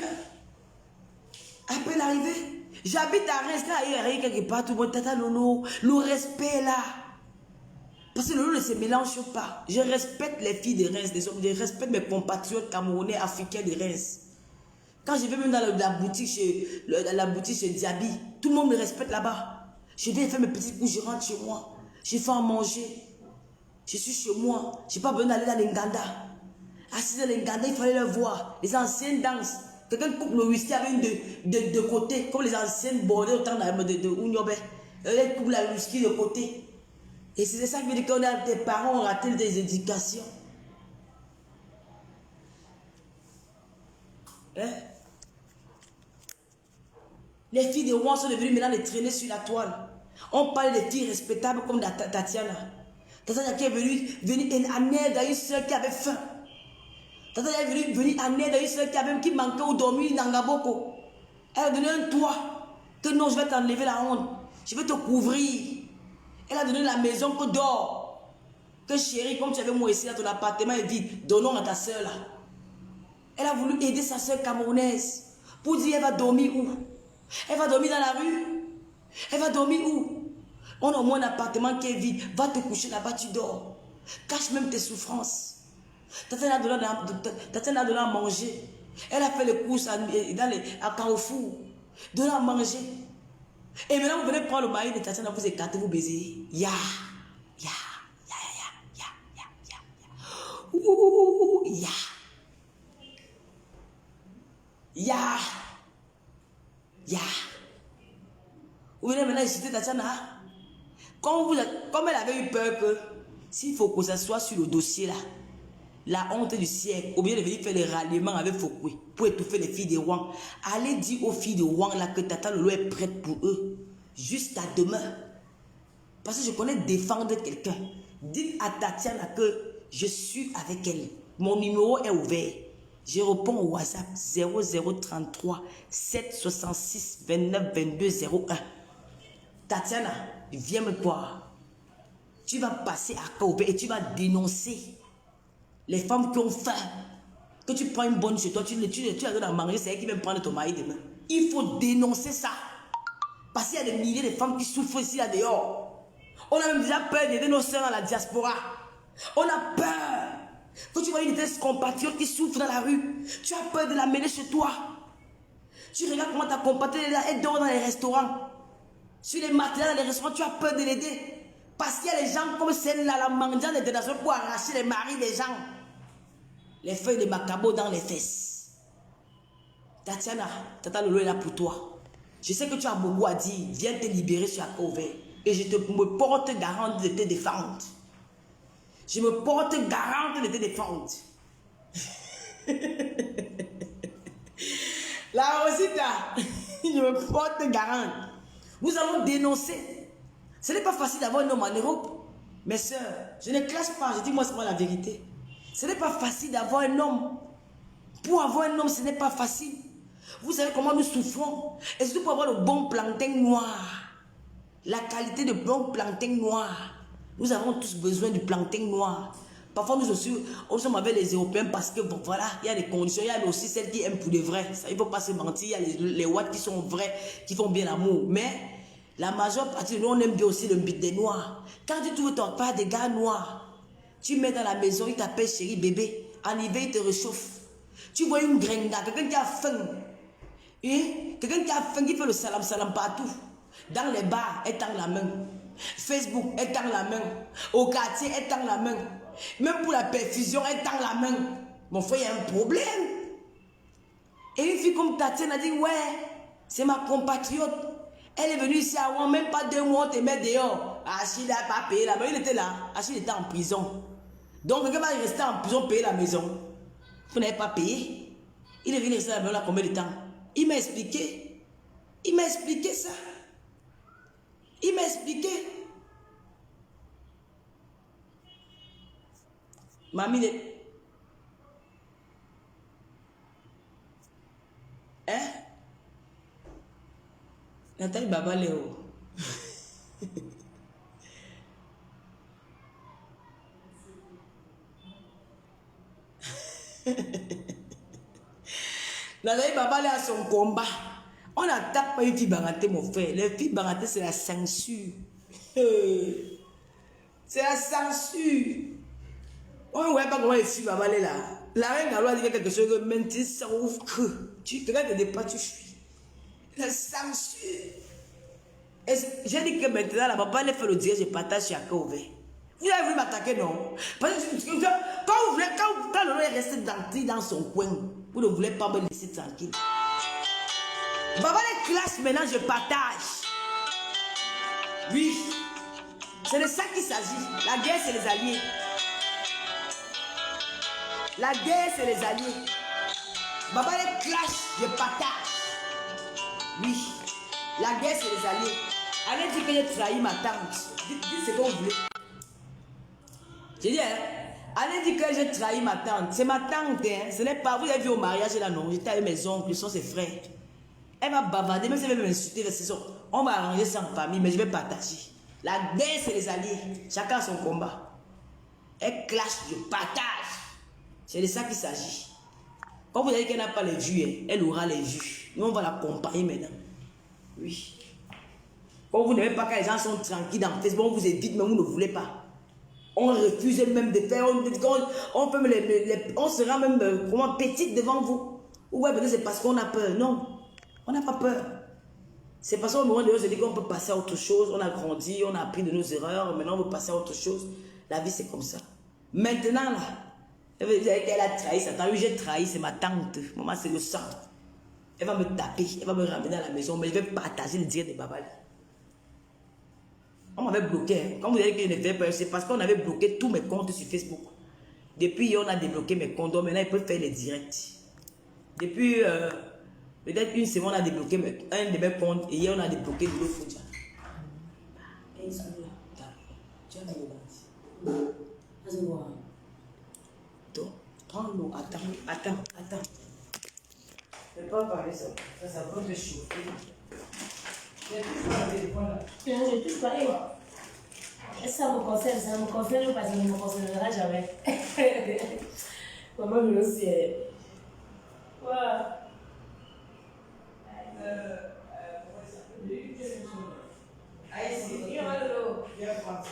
Après l'arrivée, j'habite à Reims, là, il y a rien quelque part, tout le monde, tata Lolo, le respect là. Parce que le Lolo ne se mélange pas. Je respecte les filles de Reims, des hommes, je respecte mes compatriotes camerounais, africains de Reims. Quand je vais même dans la boutique chez Diaby, tout le monde me respecte là-bas. Je viens faire mes petites couches, je rentre chez moi. Je fais à manger. Je suis chez moi. Je n'ai pas besoin d'aller dans l'Inganda. Assis dans l'Inganda, il fallait le voir. Les anciennes danses. Quelqu'un coupe le whisky avec de côté, comme les anciennes bordées au temps de Ouniobe. Elle coupe le whisky de côté. Et c'est ça qui veut dire qu'on a des parents ont raté des éducations. Hein? Les filles de Rouen sont devenues maintenant les traîner sur la toile. On parle des filles respectables comme Tatiana. Tatiana qui est venue en aide à une soeur qui avait faim. Tatiana est venue en aide à une soeur qui manquait ou dormir dans Ngaboko. Elle a donné un toit. Que non, je vais t'enlever la honte. Je vais te couvrir. Elle a donné la maison que dort. Que chérie, comme tu avais moi ici, là, ton appartement est vide. Donnons à ta soeur là. Elle a voulu aider sa soeur camerounaise. Pour dire, elle va dormir où? Elle va dormir dans la rue? Elle va dormir où? On a au moins un appartement qui est vide. Va te coucher là-bas, tu dors. Cache même tes souffrances. Tatiana a donné à manger. Elle a fait les courses à Carrefour. Donné à manger. Et maintenant, vous venez prendre le mari de Tatiana, vous écartez, vous baisez. Ya. Ouh, ya. Vous venez maintenant insulter Tatiana. Comme elle avait eu peur que, s'il faut que ça soit sur le dossier là, la honte du siècle, ou bien de venir faire les ralliements avec Fokoué pour étouffer les filles de Rouen. Allez dire aux filles de Rouen là que Tata Lolo est prête pour eux. Jusqu'à demain. Parce que je connais défendre quelqu'un. Dites à Tatiana que je suis avec elle. Mon numéro est ouvert. Je réponds au WhatsApp 0033 766 29 22 01. Tatiana, viens me voir. Tu vas passer à Kaoubé et tu vas dénoncer les femmes qui ont faim. Que tu prends une bonne chez toi, tu la donnes à manger, c'est elle qui vient prendre ton mari demain. Il faut dénoncer ça. Parce qu'il y a des milliers de femmes qui souffrent ici, là dehors. On a même déjà peur d'aider nos soeurs dans la diaspora. On a peur. Quand tu vois une de tes compatriotes qui souffre dans la rue, tu as peur de l'amener chez toi. Tu regardes comment ta compatriote elle dort dans les restaurants. Sur les matelas dans les restaurants, tu as peur de l'aider. Parce qu'il y a des gens comme celle-là, la mendiante internationale, pour arracher les maris des gens. Les feuilles de macabo dans les fesses. Tatiana, Tata Lolo est là pour toi. Je sais que tu as beaucoup à dire. Viens te libérer sur Accra ouvert. Et je me porte garante de te défendre. Je me porte garante de te défendre. La Rosita, je me porte garante. Nous allons dénoncer. Ce n'est pas facile d'avoir un homme en Europe. Mes soeurs, je ne clash pas, je dis moi c'est moi la vérité. Ce n'est pas facile d'avoir un homme. Pour avoir un homme, ce n'est pas facile. Vous savez comment nous souffrons. Et surtout pour avoir le bon plantain noir. La qualité de bon plantain noir. Nous avons tous besoin du plantain noir. Parfois nous aussi, on sommes avec les Européens parce que bon, voilà, il y a des conditions. Il y a aussi celles qui aiment pour de vrai. Ça, il ne faut pas se mentir. Il y a les watts qui sont vrais, qui font bien l'amour. Mais la majeure partie de nous, on aime bien aussi le bit des noirs. Quand tu trouves ton père des gars noirs, tu mets dans la maison, il t'appelle chéri bébé. En hiver, il te réchauffe. Tu vois une gringa, quelqu'un qui a faim. Et quelqu'un qui a faim, qui fait le salam salam partout. Dans les bars, elle tend la main. Facebook, elle tend la main. Au quartier, elle tend la main. Même pour la perfusion, elle tend la main. Mon frère, il y a un problème. Et une fille comme Tatiana a dit, ouais, c'est ma compatriote. Elle est venue ici avant, même pas 2 mois, on te met dehors. Achille n'a pas payé la maison. Il était là. Achille était en prison. Donc, quelqu'un va rester en prison, payer la maison. Vous n'avez pas payé. Il est venu rester à la maison là combien de temps? Il m'a expliqué. Il m'a expliqué ça. Il m'a expliqué. Mamie, hein? Nathalie Baba Léo. Nathalie Baba Léo a son combat. On n'attaque pas une fille baratée, mon frère. Les filles baratées, c'est la censure. C'est la censure. On ne voit pas comment les filles Baba Léo là. La reine Gallo a dit quelque chose que maintenant ça ouvre que tu regardes des pas, tu fuis. La censure. J'ai dit que maintenant, la papa, elle fait le direct, je partage chacun ouvert. Vous avez voulu m'attaquer, non? Parce que quand le est resté dans son coin, vous ne voulez pas me laisser tranquille. Papa, les classes, maintenant, je partage. Oui. C'est de ça qu'il s'agit. La guerre, c'est les alliés. La guerre, c'est les alliés. Papa, les classes, je partage. Oui. La guerre, c'est les alliés. Allez dire que j'ai trahi ma tante. Dites ce que vous voulez. J'ai dit, hein? Allez dire que j'ai trahi ma tante. C'est ma tante, hein? Ce n'est pas. Vous avez vu au mariage là, non? J'étais avec mes oncles, ils sont ses frères. Elle m'a bavardé, même si elle veut m'insulter, on va arranger ça en famille, mais je vais partager. La guerre, c'est les alliés. Chacun a son combat. Elle clash, je partage. C'est de ça qu'il s'agit. Quand vous avez qu'elle n'a pas les vues, hein, elle aura les vues. Nous, on va l'accompagner maintenant. Oui. Quand vous n'aimez pas que les gens sont tranquilles dans Facebook, on vous évite, mais vous ne voulez pas. On refuse même de faire, on sera même petite devant vous. Ouais, mais c'est parce qu'on a peur. Non, on n'a pas peur. C'est parce qu'au moment de se dit qu'on peut passer à autre chose. On a grandi, on a appris de nos erreurs. Maintenant, on veut passer à autre chose. La vie, c'est comme ça. Maintenant, là, elle a trahi sa tante. Oui, j'ai trahi, c'est ma tante. Maman, c'est le sang. Elle va me taper, elle va me ramener à la maison, mais je vais partager le direct de Baba. On m'avait bloqué. Hein. Quand vous avez dit que je ne fais pas, c'est parce qu'on avait bloqué tous mes comptes sur Facebook. Depuis, on a débloqué mes comptes. Maintenant, ils peuvent faire les directs. Depuis peut-être une semaine, on a débloqué un de mes comptes. Et hier, on a débloqué de l'autre. Prends l'eau. Attends. Je ne peux pas parler ça. Ça va te chauffer. Je touche pas. Ça me concerne parce que ça ne me concernera jamais. Maman, je le sais. Quoi? Viens prendre ça.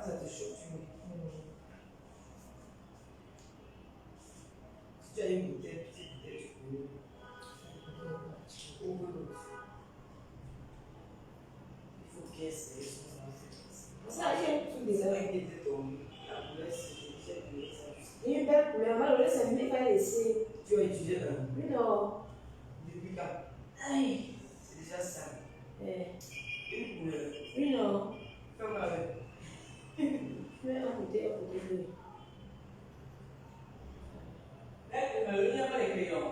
Ça te chauffe. Si tu as une bouteille, petite bouteille, tu peux. Il faut qu'elle se Ça vient tout des heures. Une belle couleur, on va le laisser, mais pas laisser. Tu as étudié là? Oui, non. Depuis quand? Aïe. C'est déjà ça. Une couleur. Oui, non. Comme avec. Mais à côté. Il n'y a pas les crayons.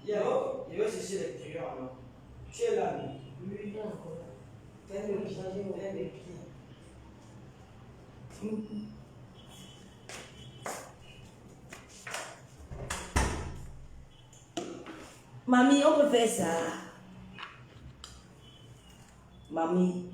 Il va chercher les crayons alors. Tu es là, oui. Oui, encore. Fais le pied, fais les pieds. Mamie, on peut faire ça. Mamie.